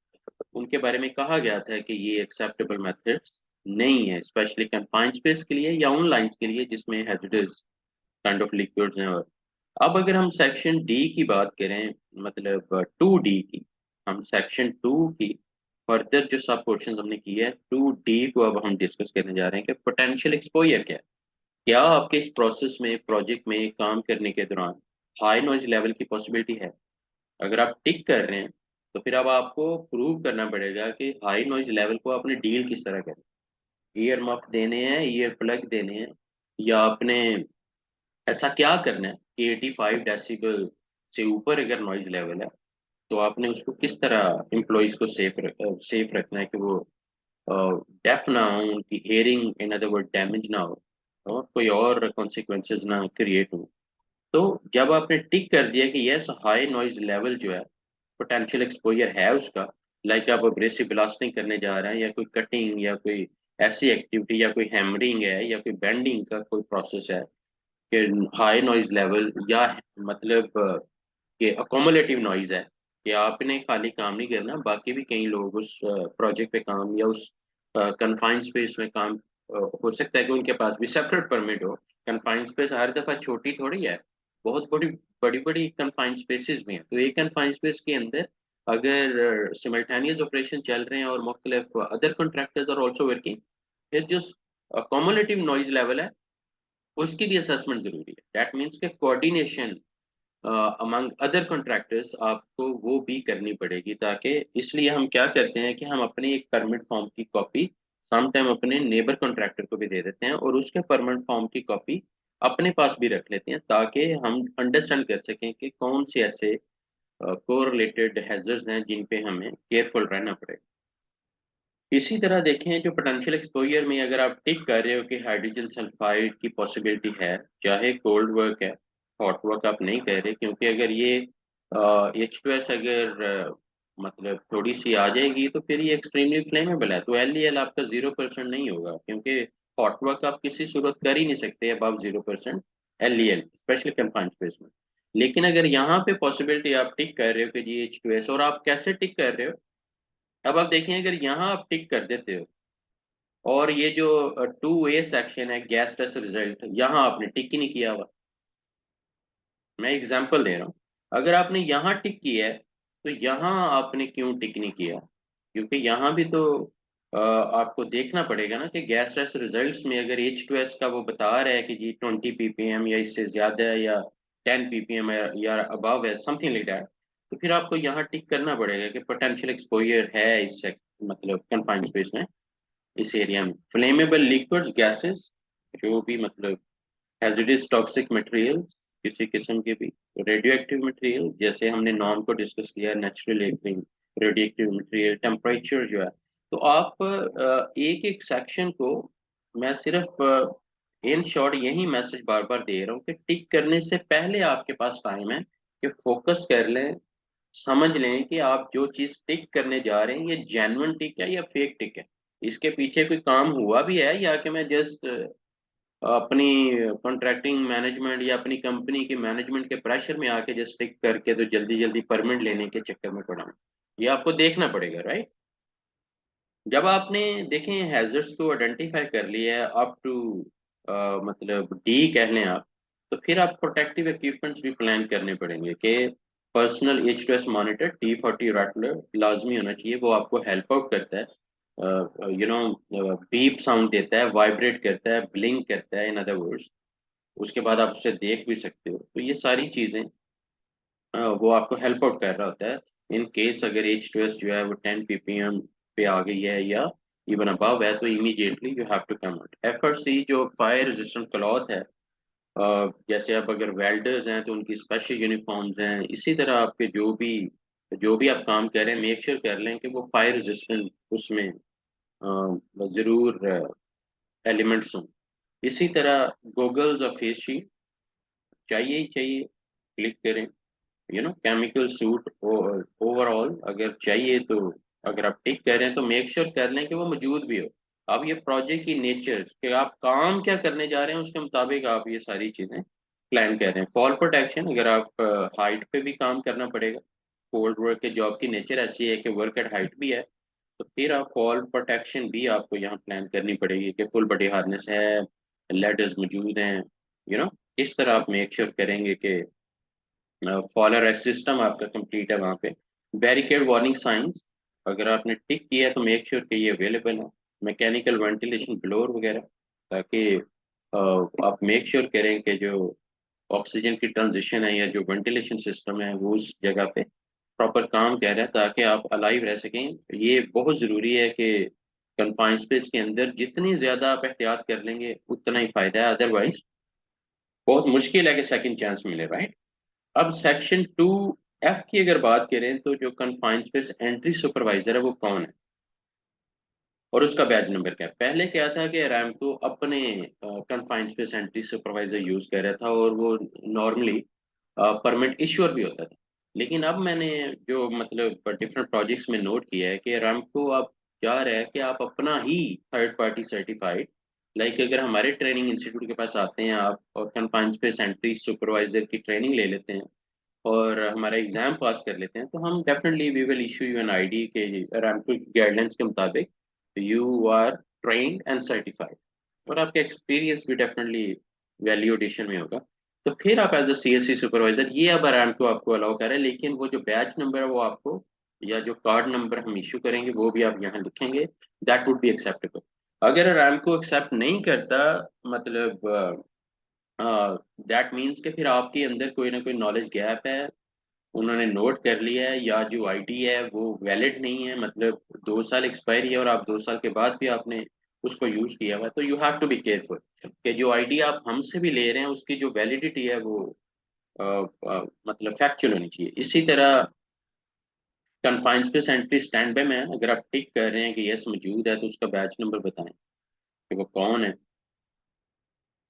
उनके बारे में कहा गया था कि ये एक्सेप्टेबल मेथड्स नहीं है, स्पेशली कन्फाइंड स्पेस के लिए या उन लाइंस के लिए जिसमें हैज़ardous काइंड ऑफ लिक्विड्स हैं। और अब अगर हम सेक्शन डी की बात करें, मतलब 2D की, हम सेक्शन 2 की फर्दर जो सब पोर्शन हमने किया है 2D को अब हम डिस्कस करने जा रहे हैं कि पोटेंशियल एक्सपोजर क्या है। क्या आपके इस प्रोसेस में, प्रोजेक्ट में काम करने के दौरान हाई नॉइज लेवल की पॉसिबिलिटी है? अगर आप टिक कर रहे हैं तो फिर अब आपको प्रूव करना पड़ेगा कि हाई नॉइज लेवल को आपने डील किस तरह करें। ईयर मफ देने हैं, ईयर प्लग देने हैं, या आपने ऐसा क्या करना है कि 85 डेसिबल से ऊपर अगर नॉइज लेवल है तो आपने उसको किस तरह एम्प्लॉयज को सेफ रखना है कि वो डेफ ना हो, उनकी hearing in other word damage ना हो और कोई और कॉन्सिक्वेंसेज ना क्रिएट हो। तो जब आपने टिक कर दिया कि यस हाई नॉइज लेवल जो है पोटेंशियल एक्सपोजर है उसका, लाइक आप अग्रेसिव ब्लास्टिंग करने जा रहे हैं या कोई कटिंग या कोई ऐसी एक्टिविटी या कोई हैमरिंग है या कोई बेंडिंग का कोई प्रोसेस है कि हाई नॉइज लेवल या मतलब कि अकोमोलेटिव नॉइज है कि आपने खाली काम नहीं करना, बाकी भी कई लोग उस प्रोजेक्ट पे काम या उस कन्फाइंड स्पेस में काम हो सकता है कि उनके पास भी सेपरेट परमिट हो। कन्फाइंड स्पेस हर दफ़ा छोटी थोड़ी है, बहुत बड़ी बड़ी बड़ी कन्फाइंड स्पेसेस भी हैं। तो एक कन्फाइंड स्पेस के अंदर अगर सिमल्टेनियस ऑपरेशन चल रहे हैं और मुख्तलिफ other contractors are also working, फिर जो कॉमुलेटिव नॉइज लेवल है उसकी भी असेसमेंट ज़रूरी है। दैट मीन्स के कोऑर्डिनेशन अमंग अदर कॉन्ट्रैक्टर्स आपको वो भी करनी पड़ेगी, ताकि इसलिए हम क्या करते हैं कि हम अपनी एक परमिट फॉर्म की कॉपी सम टाइम अपने नेबर कॉन्ट्रैक्टर को भी दे देते हैं और उसके परमिट फॉर्म की कॉपी अपने पास भी रख लेते हैं, ताकि हम अंडरस्टैंड कर सकें कि कौन से ऐसे कोरिलेटेड हैजर्ड्स हैं जिन पे हमें केयरफुल रहना पड़ेगा। इसी तरह देखें जो पोटेंशियल एक्सपोजर में अगर आप टिक कर रहे हो कि हाइड्रोजन सल्फाइड की पॉसिबिलिटी है, चाहे कोल्ड वर्क है, हॉट वर्क आप नहीं कर रहे, क्योंकि अगर ये H2S अगर मतलब थोड़ी सी आ जाएगी तो फिर ये एक्सट्रीमली फ्लेमेबल है, तो LEL आपका 0% नहीं होगा, क्योंकि हॉट वर्क आप किसी सूरत कर ही नहीं सकते above 0% LEL, specially confined space में। लेकिन अगर यहाँ पे पॉसिबिलिटी आप टिक कर रहे हो कि जी H2S, और आप कैसे टिक कर रहे हो, अब आप देखें अगर यहाँ आप टिक कर देते हो और ये जो 2A सेक्शन है गैस टेस्ट रिजल्ट, यहाँ आपने टिक ही नहीं किया हुआ। मैं एग्जांपल दे रहा हूँ, अगर आपने यहाँ टिक किया है तो यहाँ आपने क्यों टिक नहीं किया, क्योंकि यहाँ भी तो आपको देखना पड़ेगा ना कि गैस टेस्ट रिजल्ट्स में अगर H2S का वो बता रहा है कि जी 20 ppm या इससे ज़्यादा है या 10 ppm है या अबव है, समथिंग लाइक दैट, तो फिर आपको यहाँ टिक करना पड़ेगा कि पोटेंशियल एक्सपोजर है इस मतलब कन्फाइंड स्पेस में। इस एरिया में। फ्लेमेबल लिक्विड्स, गैसेस, जो भी मतलब हैजर्डस टॉक्सिक मटेरियल किसी किस्म के भी, रेडियो एक्टिव मटेरियल जैसे हमने नॉर्म को डिस्कस किया, natural radio active material, temperature जो है। तो आप एक एक सेक्शन को, मैं सिर्फ इन शॉर्ट यही मैसेज बार बार दे रहा हूँ कि टिक करने से पहले आपके पास टाइम है कि फोकस कर लें, समझ लें कि आप जो चीज़ टिक करने जा रहे हैं ये जेन्युइन टिक है या फेक टिक है, इसके पीछे कोई काम हुआ भी है या कि मैं जस्ट अपनी कॉन्ट्रैक्टिंग मैनेजमेंट या अपनी कंपनी के मैनेजमेंट के प्रेशर में आके जस्ट टिक करके तो जल्दी जल्दी परमिट लेने के चक्कर में पड़ा हूं। ये आपको देखना पड़ेगा, राइट। जब आपने देखें हैजर्ड्स को आइडेंटिफाई कर लिया है अप टू मतलब डी कह लें आप, तो फिर आप प्रोटेक्टिव इक्विपमेंट्स भी प्लान करने पड़ेंगे कि personal H2S monitor T40 rattler लाजमी होना चाहिए, वो आपको हेल्प आउट करता है, बीप साउंड देता है, वाइब्रेट करता है, ब्लिंक करता है इन अदर वर्ड्स। उसके बाद आप उसे देख भी सकते हो, तो ये सारी चीज़ें वो आपको हेल्प आउट कर रहा होता है। इन केस अगर H2S जो है वो 10 ppm पे आ गई है या इवन अबव है, तो immediately you have to come out. FRC जो फायर रेजिस्टेंट क्लॉथ है, जैसे आप अगर वेल्डर्स हैं तो उनकी स्पेशल यूनिफॉर्म्स हैं, इसी तरह आपके जो भी आप काम कर रहे हैं मेक श्योर कर लें कि वो फायर रेजिस्टेंट उसमें ज़रूर एलिमेंट्स हों। इसी तरह गॉगल्स और फेस शील्ड चाहिए ही चाहिए, क्लिक करें। केमिकल सूट ओवरऑल अगर चाहिए तो, अगर आप टिक कर रहे हैं तो मेक श्योर कर लें कि वो मौजूद भी हो। अब ये प्रोजेक्ट की नेचर कि आप काम क्या करने जा रहे हैं उसके मुताबिक आप ये सारी चीज़ें प्लान कर रहे हैं। फॉल प्रोटेक्शन, अगर आप हाइट पे भी काम करना पड़ेगा, कोल्ड वर्क के जॉब की नेचर ऐसी है कि वर्क एट हाइट भी है, तो फिर आप फॉल प्रोटेक्शन भी आपको यहाँ प्लान करनी पड़ेगी कि फुल बॉडी हार्नेस है, लेडर्स मौजूद हैं। किस तरह आप मेक श्योर करेंगे कि फॉलोअर रेस्ट सिस्टम आपका कंप्लीट है वहाँ पे। बैरिकेड वार्निंग साइंस अगर आपने टिक किया है तो मेक श्योर कि ये अवेलेबल है। मैकेनिकल वेंटिलेशन ब्लोअर वगैरह, ताकि आप मेक श्योर करें कि जो ऑक्सीजन की ट्रांजिशन है या जो वेंटिलेशन सिस्टम है वो उस जगह पे प्रॉपर काम कर रहा है, ताकि आप अलाइव रह सकें। ये बहुत ज़रूरी है कि कन्फाइंड स्पेस के अंदर जितनी ज़्यादा आप एहतियात कर लेंगे उतना ही फ़ायदा है, अदरवाइज बहुत मुश्किल है कि सेकंड चांस मिले, राइट। अब सेक्शन 2F की अगर बात करें तो जो कन्फाइंड स्पेस एंट्री सुपरवाइजर है वो कौन है और उसका बैज नंबर क्या है। पहले क्या था कि अरामको अपने confined space entry supervisor use कर रहा था और वो नॉर्मली परमिट इश्यूअर भी होता था। लेकिन अब मैंने जो मतलब डिफरेंट प्रोजेक्ट्स में नोट किया है कि अरामको अब क्या रहा है कि आप अपना ही थर्ड पार्टी सर्टिफाइड, लाइक अगर हमारे ट्रेनिंग इंस्टीट्यूट के पास आते हैं आप और कन्फाइंड स्पेस एंट्री सुपरवाइजर की ट्रेनिंग ले लेते हैं और हमारा एग्जाम पास कर लेते हैं, तो हम definitely we will issue you an ID के अरामको की गाइडलाइंस के मुताबिक you are trained and certified, और आपका एक्सपीरियंस भी डेफिनेटली वैल्यू एडिशन में होगा। तो फिर आप एज अ CSC सुपरवाइजर ये अब अरामको आपको अलाउ कर रहे हैं, लेकिन वो जो बैच नंबर है वो आपको, या जो कार्ड नंबर हम इशू करेंगे वो भी आप यहाँ लिखेंगे, दैट वुड बी एक्सेप्टेबल। अगर अरामको एक्सेप्ट नहीं करता, मतलब दैट मीन्स कि फिर आपके अंदर कोई ना कोई नॉलेज गैप है, उन्होंने नोट कर लिया है, या जो आईडी है वो वैलिड नहीं है, मतलब 2 साल एक्सपायरी है और आप 2 साल के बाद भी आपने उसको यूज किया हुआ है, तो you have to be careful कि जो आईडी आप हमसे भी ले रहे हैं उसकी जो वैलिडिटी है वो मतलब फैक्चुअल होनी चाहिए। इसी तरह confined space entry stand by में है, अगर आप टिक कर रहे हैं कि यस मौजूद है तो उसका बैच नंबर बताएं कि वो कौन है।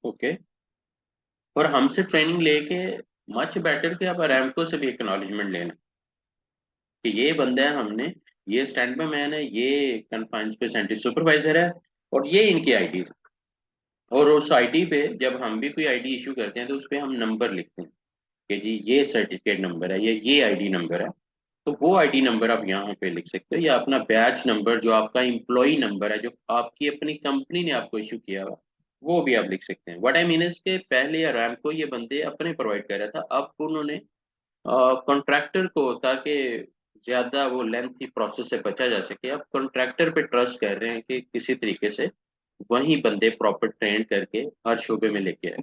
ओके। और हमसे ट्रेनिंग लेके मच बेटर कि आप अरामको से भी एक्नॉलेजमेंट लेना कि ये बंदा है, हमने ये स्टैंड बाय मैन है, ये कन्फाइंड स्पेस एंट्री सुपरवाइजर है, और ये इनकी आईडी। और उस आईडी पे जब हम भी कोई आईडी इशू करते हैं तो उस पे हम नंबर लिखते हैं कि जी ये सर्टिफिकेट नंबर है या ये आईडी नंबर है, तो वो आईडी नंबर आप यहाँ पे लिख सकते हो, या अपना बैच नंबर जो आपका एम्प्लॉय नंबर है जो आपकी अपनी कंपनी ने आपको इशू किया हुआ, वो भी आप लिख सकते हैं। व्हाट आई मीन इज के पहले रैम को ये बंदे अपने प्रोवाइड कर रहा था, अब उन्होंने कॉन्ट्रैक्टर को, ताकि ज्यादा वो लेंथी प्रोसेस से बचा जा सके, अब कॉन्ट्रैक्टर पे ट्रस्ट कर रहे हैं कि किसी तरीके से वही बंदे प्रॉपर ट्रेन करके हर शोबे में लेके आए।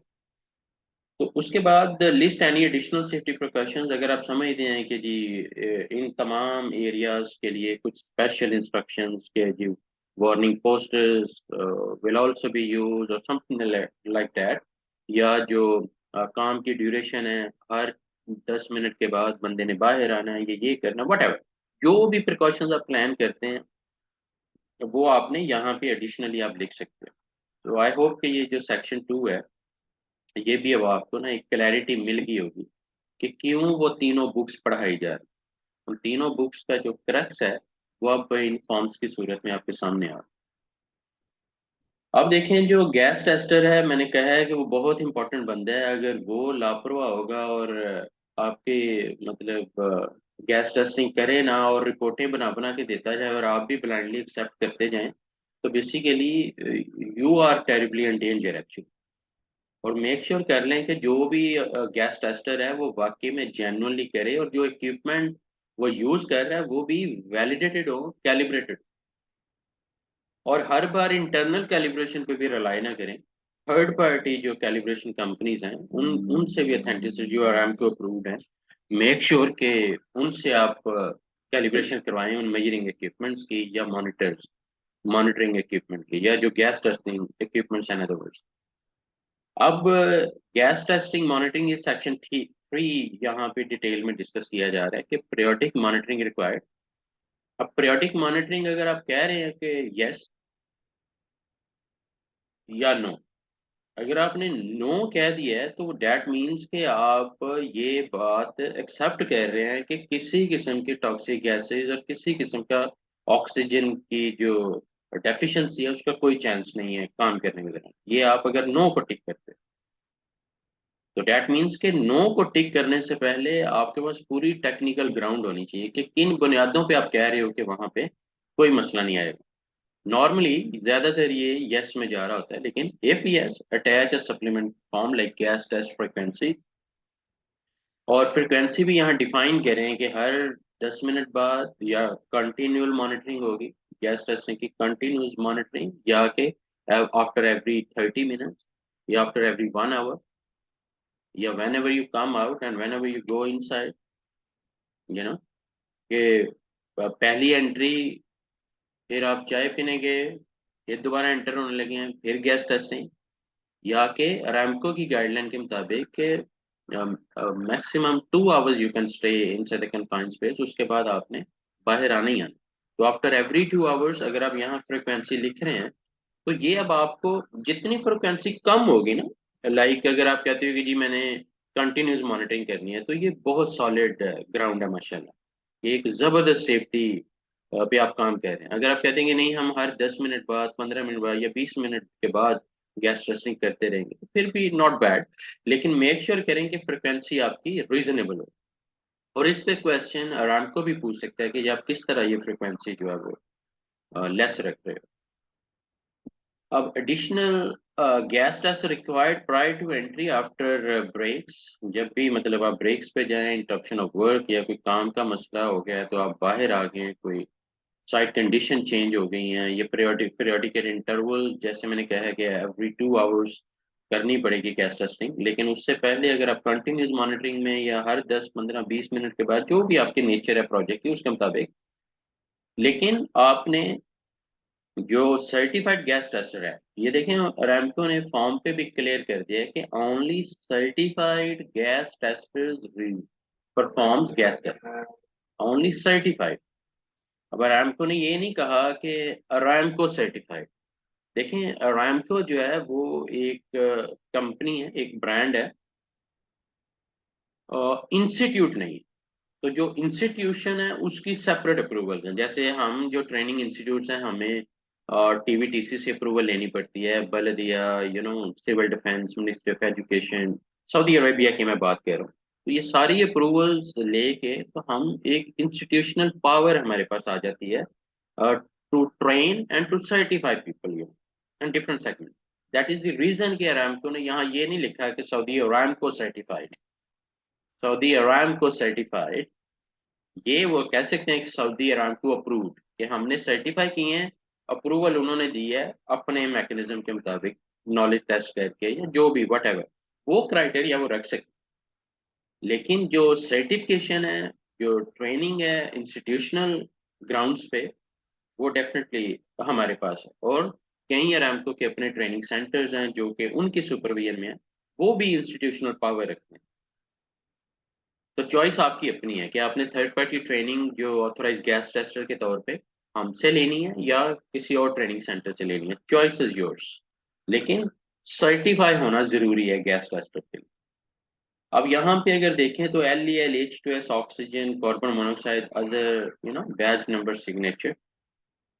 तो उसके बाद list any additional safety precautions, अगर आप समझते हैं कि जी इन तमाम एरियाज के लिए कुछ स्पेशल इंस्ट्रक्शंस के जी warning posters will also be used or something like that, या जो काम की ड्यूरेशन है, हर 10 मिनट के बाद बंदे ने बाहर आना है, ये करना, वट एवर, जो भी प्रिकॉशंस आप प्लान करते हैं वो आपने यहाँ पे एडिशनली आप लिख सकते हो। तो आई होप कि ये जो सेक्शन 2 है, ये भी अब आपको ना एक क्लैरिटी मिल गई होगी कि क्यों वो तीनों बुक्स पढ़ाई जा रही। उन तीनों बुक्स का जो क्रक्स है वो अब इन फॉर्म्स की सूरत में आपके सामने आ। अब देखें, जो गैस टेस्टर है, मैंने कहा है कि वो बहुत इंपॉर्टेंट बंदा है। अगर वो लापरवाह होगा और आपके मतलब गैस टेस्टिंग करे ना और रिपोर्टें बना बना के देता जाए और आप भी ब्लाइंडली एक्सेप्ट करते जाएं, तो basically you are terribly in danger actually. और मेक श्योर कर लें कि जो भी गैस टेस्टर है वो वाकई में जेन्युइनली करे, और जो इक्विपमेंट वो यूज कर रहा है वो भी वैलिडेटेड हो, कैलिब्रेटेड। और हर बार इंटरनल कैलिब्रेशन पे भी रिलाई ना करें। थर्ड पार्टी जो कैलिब्रेशन कंपनीज हैं उन उनसे भी ऑथेंटिसिटी जो आरामको अप्रूव्ड है, मेक श्योर के उनसे आप कैलिब्रेशन करवाएं उन मेजरिंग इक्विपमेंट्स की, या मॉनिटरिंग इक्विपमेंट की, या जो गैस टेस्टिंग इक्विपमेंट्स हैं, अदर वर्ड्स। अब गैस टेस्टिंग मॉनिटरिंग इस सेक्शन 3 यहाँ पे डिटेल में डिस्कस किया जा रहा है कि पीरियोडिक मॉनिटरिंग रिक्वायर्ड। अब पीरियोडिक मॉनिटरिंग अगर आप कह रहे हैं कि यस या नो, अगर आपने नो कह दिया है तो डैट मीन्स कि आप ये बात एक्सेप्ट कर रहे हैं कि किसी किस्म की टॉक्सिक गैसेज और किसी किस्म का ऑक्सीजन की जो डेफिशिएंसी है उसका कोई चांस नहीं है काम करने के दौरान। ये आप अगर नो को टिक करते हैं, तो डैट मीन्स के नो को टिक करने से पहले आपके पास पूरी टेक्निकल ग्राउंड होनी चाहिए कि किन बुनियादों पे आप कह रहे हो कि वहां पे कोई मसला नहीं आएगा। नॉर्मली ज्यादातर ये यस में जा रहा होता है, लेकिन if yes attach a supplement form like gas test frequency. और फ्रीक्वेंसी भी यहाँ डिफाइन करें कि हर 10 मिनट बाद या कंटिन्यूअल मॉनिटरिंग होगी, गैस टेस्टिंग की कंटिन्यूस मॉनिटरिंग, या कि आफ्टर एवरी 30 मिनट्स, या आफ्टर एवरी 1 आवर, या when ever you come out and when ever you go in side, you know, कि पहली एंट्री, फिर आप चाय पीने गए, फिर दोबारा एंटर होने लगे हैं, फिर गैस टेस्टिंग, या के अरामको की गाइडलाइन के मुताबिक के maximum 2 hours you can stay inside the confined space, उसके बाद आपने बाहर आना ही आना। तो आफ्टर एवरी 2 आवर्स अगर आप यहाँ फ्रिक्वेंसी लिख रहे हैं, तो ये अब आपको जितनी फ्रिक्वेंसी कम होगी ना, लाइक अगर आप कहते हो कि जी मैंने कंटिन्यूस मॉनिटरिंग करनी है, तो ये बहुत सॉलिड ग्राउंड है माशाल्लाह। ये एक ज़बरदस्त सेफ्टी पे आप काम कर रहे हैं। अगर आप कहते हैं कि नहीं हम हर 10 मिनट बाद, 15 मिनट बाद या 20 मिनट के बाद गैस टेस्टिंग करते रहेंगे, तो फिर भी नॉट बैड, लेकिन मेक श्योर करें कि फ्रिक्वेंसी आपकी रीजनेबल हो। और इस पे क्वेश्चन अरामको भी पूछ सकता है कि जी आप किस तरह ये फ्रिक्वेंसी जो है वो लेस रख रहे हो। अब additional gas test required prior to entry after breaks. जब भी मतलब आप ब्रेक्स पे जाएं, इंटरप्शन ऑफ वर्क या कोई काम का मसला हो गया है, तो आप बाहर आ गए हैं, कोई साइट कंडीशन चेंज हो गई हैं, ये पीरियोडिक इंटरवल, जैसे मैंने कहा है कि एवरी 2 आवर्स करनी पड़ेगी गैस टेस्टिंग। लेकिन उससे पहले अगर आप कंटिन्यूस मॉनिटरिंग में, या हर 10 15 20 मिनट के बाद, जो भी आपके नेचर है प्रोजेक्ट की उसके मुताबिक, लेकिन आपने जो सर्टिफाइड गैस टेस्टर है, ये देखें अरामको ने फॉर्म पे भी क्लियर कर दिया है कि only certified gas testers performs gas test, only certified. अब अरामको ने ये नहीं कहा कि अरामको सर्टिफाइड। देखें अरामको जो है वो एक कंपनी है, एक ब्रांड है, इंस्टीट्यूट नहीं। तो जो इंस्टीट्यूशन है उसकी सेपरेट अप्रूवल है। जैसे हम जो ट्रेनिंग इंस्टीट्यूट्स हैं, हमें टीवीटीसी से अप्रूवल लेनी पड़ती है, बल्दिया, civil defence, ministry of education, Saudi Arabia की मैं बात कर रहा हूँ। तो ये सारी अप्रूवल्स लेके तो हम एक इंस्टीट्यूशनल पावर हमारे पास आ जाती है to train and to certify people in different segment. That is the reason कि अरामको ने यहाँ ये नहीं लिखा कि Saudi Aramco certified, Saudi Aramco certified. ये वो कह सकते हैं कि सऊदी अरामको अप्रूव्ड, कि हमने सर्टिफाई किए हैं, अप्रूवल उन्होंने दी है अपने मैकेनिज्म के मुताबिक, नॉलेज टेस्ट करके या जो भी वट एवर, वो क्राइटेरिया वो रख सकते। लेकिन जो सर्टिफिकेशन है, जो ट्रेनिंग है इंस्टीट्यूशनल ग्राउंड्स पे, वो डेफिनेटली हमारे पास है, और कई अरामको के अपने ट्रेनिंग सेंटर्स हैं जो कि उनकी सुपरविजन में है, वो भी इंस्टीट्यूशनल पावर रखते हैं। तो चॉइस आपकी अपनी है कि आपने थर्ड पार्टी ट्रेनिंग जो ऑथोराइज गैस टेस्टर के तौर पे हमसे लेनी है या किसी और ट्रेनिंग सेंटर से लेनी है, चॉइस इज योर्स। लेकिन सर्टिफाई होना जरूरी है गैस टेस्टर के लिए। अब यहाँ पे अगर देखें तो LEL, H2S, oxygen, carbon monoxide, other batch number signature.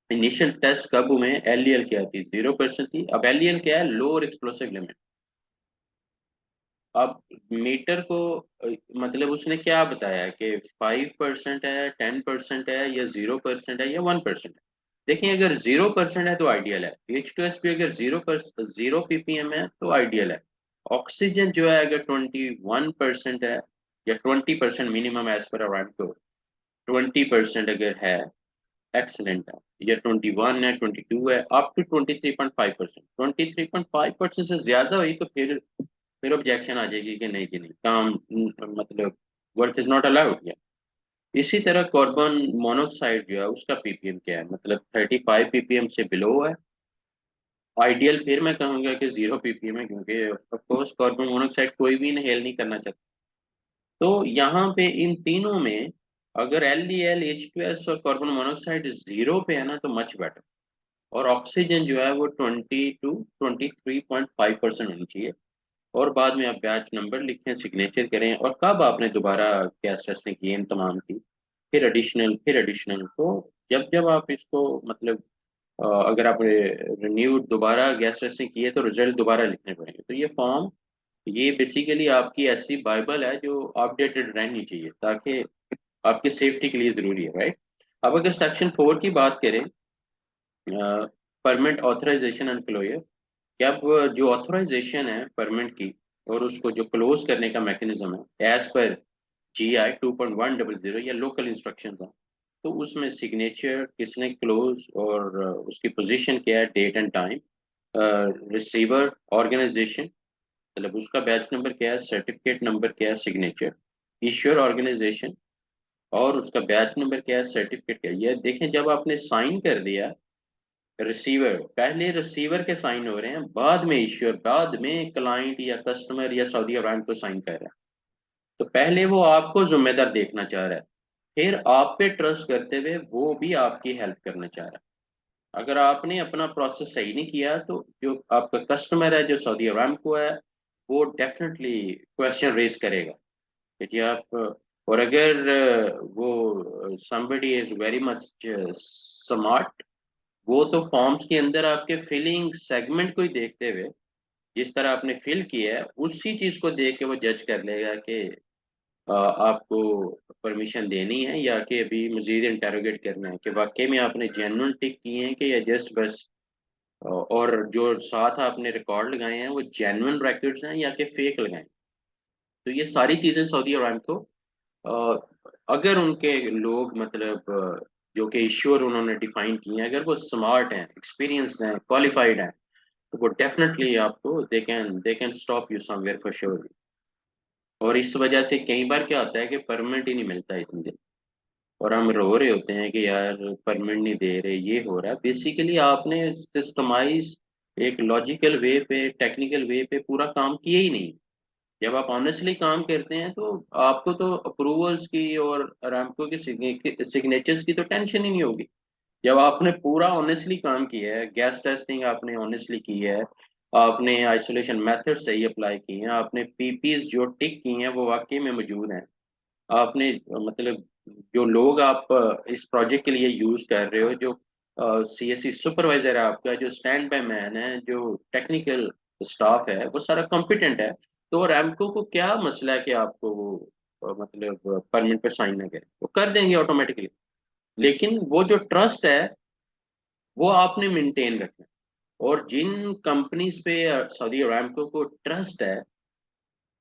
Initial test कब हुए? LEL क्या थी? 0% थी। अब LEL क्या है? Lower explosive limit. अब मीटर को मतलब उसने क्या बताया कि 5% है, 10% है, या 0% है, या 1% है। देखिए, अगर 0% है तो आइडियल है। H2S भी अगर 0 ppm है तो आइडियल है। ऑक्सीजन जो है अगर 21% है, या 20% मिनिमम एज पर अराउंड, 20% अगर है एक्सलेंट है, या 21 है, 22 है, अप टू 23.5%। 23.5% से ज्यादा हुई तो फिर ऑब्जेक्शन आ जाएगी कि नहीं जी नहीं, काम मतलब वर्क इज नॉट अलाउड। इसी तरह कार्बन मोनोऑक्साइड जो है उसका पीपीएम क्या है? मतलब 35 ppm से बिलो है। आइडियल फिर मैं कहूंगा कि 0 ppm है, क्योंकि ऑफकोर्स कार्बन मोनोऑक्साइड कोई भी इनहेल नहीं करना चाहता। तो यहाँ पे इन तीनों में अगर LDL, H2S और कार्बन मोनोऑक्साइड 0 पे है ना तो मच बेटर। और ऑक्सीजन जो है वो 20 to 23.5% होनी चाहिए। और बाद में आप बैच नंबर लिखें, सिग्नेचर करें, और कब आपने दोबारा गैस टेस्टिंग की इन तमाम की, फिर एडिशनल तो जब जब आप इसको मतलब अगर आपने रिन्यूड दोबारा गैस टेस्टिंग की है तो रिजल्ट दोबारा लिखने पड़ेंगे। तो ये फॉर्म, ये बेसिकली आपकी ऐसी बाइबल है जो अपडेटेड रहनी चाहिए, ताकि आपकी सेफ्टी के लिए ज़रूरी है, राइट। अब अगर सेक्शन 4 की बात करें, परमिट ऑथराइजेशन एंड क्लोजर, कि अब जो ऑथराइजेशन है परमिट की और उसको जो क्लोज करने का मैकेनिज्म है एज पर GI 2.100 या लोकल इंस्ट्रक्शन है, तो उसमें सिग्नेचर किसने क्लोज, और उसकी पोजीशन क्या है, date and time, receiver organization, मतलब उसका बैच नंबर क्या है, सर्टिफिकेट नंबर क्या है, सिग्नेचर, इश्योर ऑर्गेनाइजेशन, और उसका बैच नंबर क्या है, सर्टिफिकेट क्या है। ये देखें, जब आपने साइन कर दिया रिसीवर, पहले रिसीवर के साइन हो रहे हैं, बाद में इश्योर, बाद में क्लाइंट या कस्टमर या सऊदी अरब को साइन कर रहा है। तो पहले वो आपको जिम्मेदार देखना चाह रहा है, फिर आप पे ट्रस्ट करते हुए वो भी आपकी हेल्प करना चाह रहा है। अगर आपने अपना प्रोसेस सही नहीं किया तो जो आपका कस्टमर है, जो सऊदी अरामको है, वो डेफिनेटली क्वेश्चन रेज करेगा कि जी आप, और अगर वो somebody is very much smart, वो तो फॉर्म्स के अंदर आपके फिलिंग सेगमेंट को ही देखते हुए, जिस तरह आपने फिल किया है उसी चीज को देख के वो जज कर लेगा कि आपको परमिशन देनी है या कि अभी मजीद इंटेरोगेट करना है, कि वाकई में आपने जेन्युइन टिक किए हैं कि या जस्ट बस और जो साथ आपने रिकॉर्ड लगाए हैं वो जेन्युइन रिकॉर्ड्स हैं या कि फेक लगाए हैं। तो ये सारी चीज़ें सऊदी अरब को अगर उनके लोग मतलब जो कि इश्योर उन्होंने डिफाइन किए हैं, अगर वो स्मार्ट हैं, एक्सपीरियंस्ड हैं, क्वालिफाइड हैं, तो वो डेफिनेटली आपको they can stop you somewhere for sure. और इस वजह से कई बार क्या होता है कि परमिट ही नहीं मिलता इतनी देर, और हम रो रहे होते हैं कि यार परमिट नहीं दे रहे, ये हो रहा है। बेसिकली आपने सिस्टमाइज एक लॉजिकल वे पे, टेक्निकल वे पे पूरा काम किया ही नहीं। जब आप ऑनेस्टली काम करते हैं तो आपको तो अप्रूवल्स की और अरामको की सिग्नेचर्स की तो टेंशन ही नहीं होगी। जब आपने पूरा ऑनेस्टली काम किया है, गैस टेस्टिंग आपने ऑनेस्टली की है, आपने आइसोलेशन मेथड सही अप्लाई किए हैं, आपने पीपीज जो टिक की हैं वो वाकई में मौजूद हैं, आपने मतलब जो लोग आप इस प्रोजेक्ट के लिए यूज कर रहे हो, जो CSC सुपरवाइजर है आपका, जो स्टैंड बाय मैन है, जो टेक्निकल स्टाफ है, वो सारा कॉम्पिटेंट है, तो रैमको को क्या मसला है कि आपको वो मतलब परमिट पे साइन ना करें, वो कर देंगे ऑटोमेटिकली। लेकिन वो जो ट्रस्ट है वो आपने मेंटेन रखना है। और जिन कंपनीज पे सऊदी अरामको को ट्रस्ट है,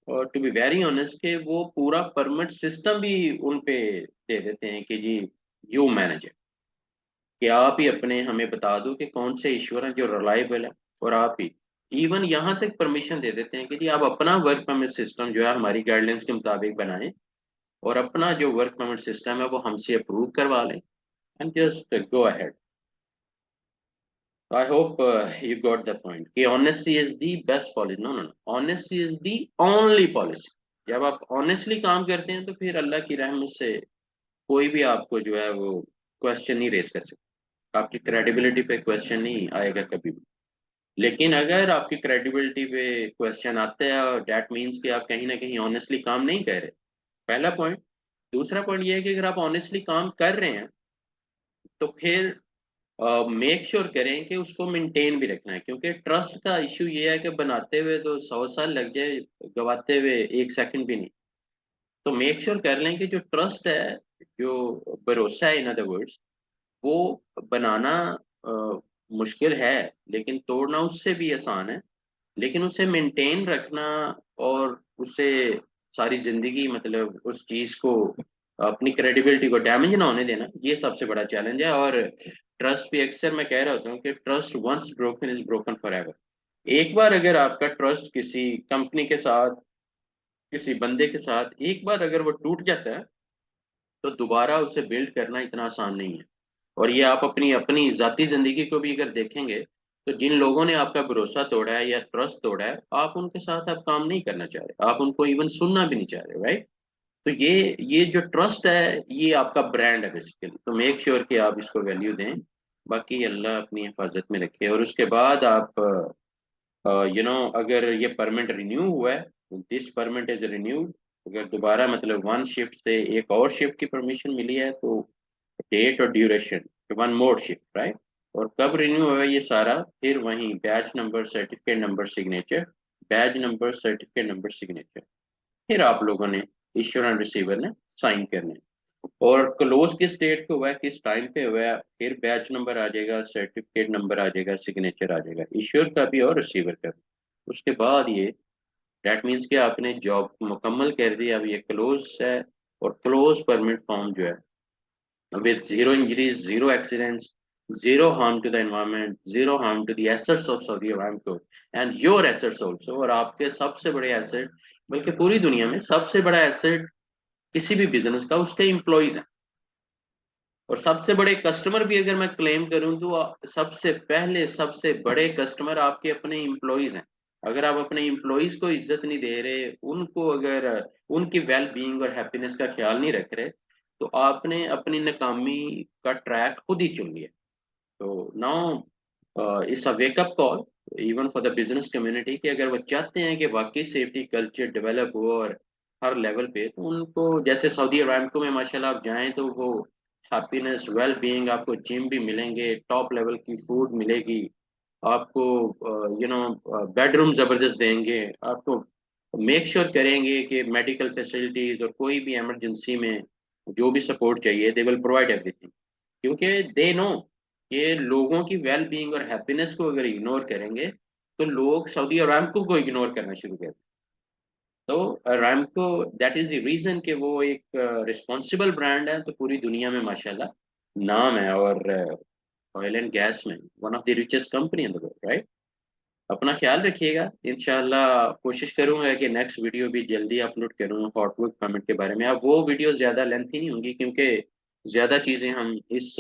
और टू बी वेरी ऑनेस्ट, के वो पूरा परमिट सिस्टम भी उन पे दे देते हैं कि जी यू मैनेज है, कि आप ही अपने हमें बता दो कि कौन से इश्यूर हैं जो रिलायबल है, और आप ही इवन यहाँ तक परमिशन दे देते हैं कि जी आप अपना वर्क परमिट सिस्टम जो है हमारी गाइडलाइंस के मुताबिक बनाएं, और अपना जो वर्क परमिट सिस्टम है वो हमसे अप्रूव करवा लें, and just go ahead. I hope you got the point कि honesty is the best policy. No no no, honesty is the only policy. जब आप ऑनेस्टली काम करते हैं तो फिर अल्लाह की रहमत से कोई भी आपको जो है वो क्वेश्चन नहीं रेस कर सकता, आपकी क्रेडिबिलिटी पे क्वेश्चन नहीं आएगा कभी भी। लेकिन अगर आपकी क्रेडिबिलिटी पे क्वेश्चन आता है और डैट मीन्स कि आप कहीं ना कहीं ऑनेस्टली काम नहीं कर रहे, पहला पॉइंट। दूसरा पॉइंट ये है कि अगर आप ऑनेस्टली काम कर रहे हैं तो फिर मेक श्योर करें कि उसको मेंटेन भी रखना है, क्योंकि ट्रस्ट का इश्यू ये है कि बनाते हुए तो 100 साल लग जाए, गवाते हुए 1 सेकंड भी नहीं। तो मेक श्योर कर लें कि जो ट्रस्ट है, जो भरोसा है इन अदर वर्ड्स, वो बनाना मुश्किल है, लेकिन तोड़ना उससे भी आसान है। लेकिन उसे मेंटेन रखना और उसे सारी जिंदगी मतलब उस चीज को, अपनी क्रेडिबिलिटी को डैमेज ना होने देना, ये सबसे बड़ा चैलेंज है। और ट्रस्ट भी अक्सर मैं कह रहा होता हूँ कि trust once broken is broken forever. एक बार अगर आपका ट्रस्ट किसी कंपनी के साथ, किसी बंदे के साथ एक बार अगर वो टूट जाता है, तो दोबारा उसे बिल्ड करना इतना आसान नहीं है। और ये आप अपनी अपनी जाती जिंदगी को भी अगर देखेंगे, तो जिन लोगों ने आपका भरोसा तोड़ा है या ट्रस्ट तोड़ा है, आप उनके साथ आप काम नहीं करना चाह रहे, आप उनको इवन सुनना भी नहीं चाह रहे, राइट? तो ये जो ट्रस्ट है, ये आपका ब्रांड है बेसिकली। तो मेक श्योर कि आप इसको वैल्यू दें। बाकी अल्लाह अपनी हिफाजत में रखे। और उसके बाद आप अगर ये परमिट रिन्यू हुआ है, दिस परमिट इज रिन्यूड, अगर दोबारा मतलब वन शिफ्ट से एक और शिफ्ट की परमिशन मिली है, तो डेट और duration, one more shift, right? और कब रिन्यू हुआ है ये सारा, फिर वहीं batch number, certificate number, signature, batch number, certificate number, signature, फिर आप लोगों ने, इश्योर एंड रिसीवर ने साइन करने हैं। और क्लोज किस डेट पे हुआ है, किस टाइम पे हुआ है, फिर बैच नंबर आ जाएगा, सर्टिफिकेट नंबर आ जाएगा, सिग्नेचर आ जाएगा, इश्योर का भी और रिसीवर का भी। उसके बाद ये, डेट मीन्स कि आपने जॉब मुकम्मल कर दी, अब ये क्लोज है। और क्लोज परमिट फॉर्म जो है, with zero injuries, zero accidents, zero harm to the environment, zero harm to the assets of Saudi Aramco and your assets also। और आपके सबसे बड़े एसेट, बल्कि पूरी दुनिया में सबसे बड़ा एसेट किसी भी बिजनेस का उसके एम्प्लॉयज हैं। और सबसे बड़े कस्टमर भी अगर मैं क्लेम करूं तो सबसे पहले सबसे बड़े कस्टमर आपके अपने एम्प्लॉयज हैं। अगर आप अपने एम्प्लॉयज को इज्जत नहीं दे रहे, उनको अगर उनकी वेल बीइंग और हैप्पीनेस का ख्याल नहीं रख रहे, तो आपने अपनी नाकामी का ट्रैक खुद ही चुन लिया। तो now it's a wake up call even for the business community कि अगर वो चाहते हैं कि वाकई सेफ्टी कल्चर डेवलप हो और हर लेवल पे, तो उनको जैसे सऊदी अरामको में माशाल्लाह आप जाएं तो वो हैप्पीनेस, वेल बीइंग, आपको जिम भी मिलेंगे, टॉप लेवल की फूड मिलेगी आपको, बेडरूम जबरदस्त देंगे आपको, मेक श्योर करेंगे कि मेडिकल फैसिलिटीज और कोई भी इमरजेंसी में जो भी सपोर्ट चाहिए, दे विल प्रोवाइड एवरीथिंग। क्योंकि दे नो कि लोगों की वेल बीइंग और हैप्पीनेस को अगर इग्नोर करेंगे, तो लोग सऊदी अरामको को इग्नोर करना शुरू कर। तो Aramco, that is the reason कि वो एक रिस्पॉन्सिबल ब्रांड है, तो पूरी दुनिया में माशाल्लाह नाम है। और ऑयल एंड गैस में one of the richest company in the world, right? अपना ख्याल रखिएगा। इंशाल्लाह कोशिश करूंगा कि नेक्स्ट वीडियो भी जल्दी अपलोड करूँ हॉटवर्क परमिट के बारे में। अब वो वीडियो ज़्यादा लेंथी नहीं होंगी, क्योंकि ज़्यादा चीज़ें हम इस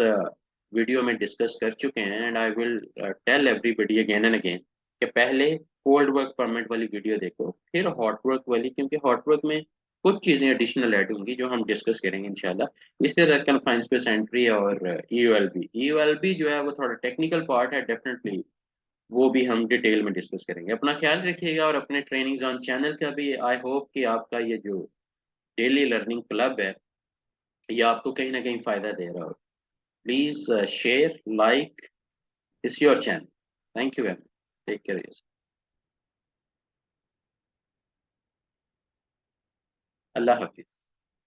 वीडियो में डिस्कस कर चुके हैं। And I will tell everybody again and again कि पहले कोल्ड वर्क परमिट वाली वीडियो देखो, फिर हॉट वर्क वाली, क्योंकि हॉट वर्क में कुछ चीज़ें एडिशनल ऐड होंगी जो हम डिस्कस करेंगे इंशाल्लाह। इस तरह कन्फाइंस पे सेंट्री और ई यू एल बी जो है वो थोड़ा टेक्निकल पार्ट है डेफिनेटली, वो भी हम डिटेल में डिस्कस करेंगे। अपना ख्याल रखिएगा। और अपने ट्रेनिंग जोन चैनल का भी आई होप कि आपका ये जो डेली लर्निंग क्लब है, ये आपको कहीं ना कहीं फ़ायदा दे रहा हो। Please share, like, it's your channel. Thank you very much. Take care. अल्लाह हाफिज़।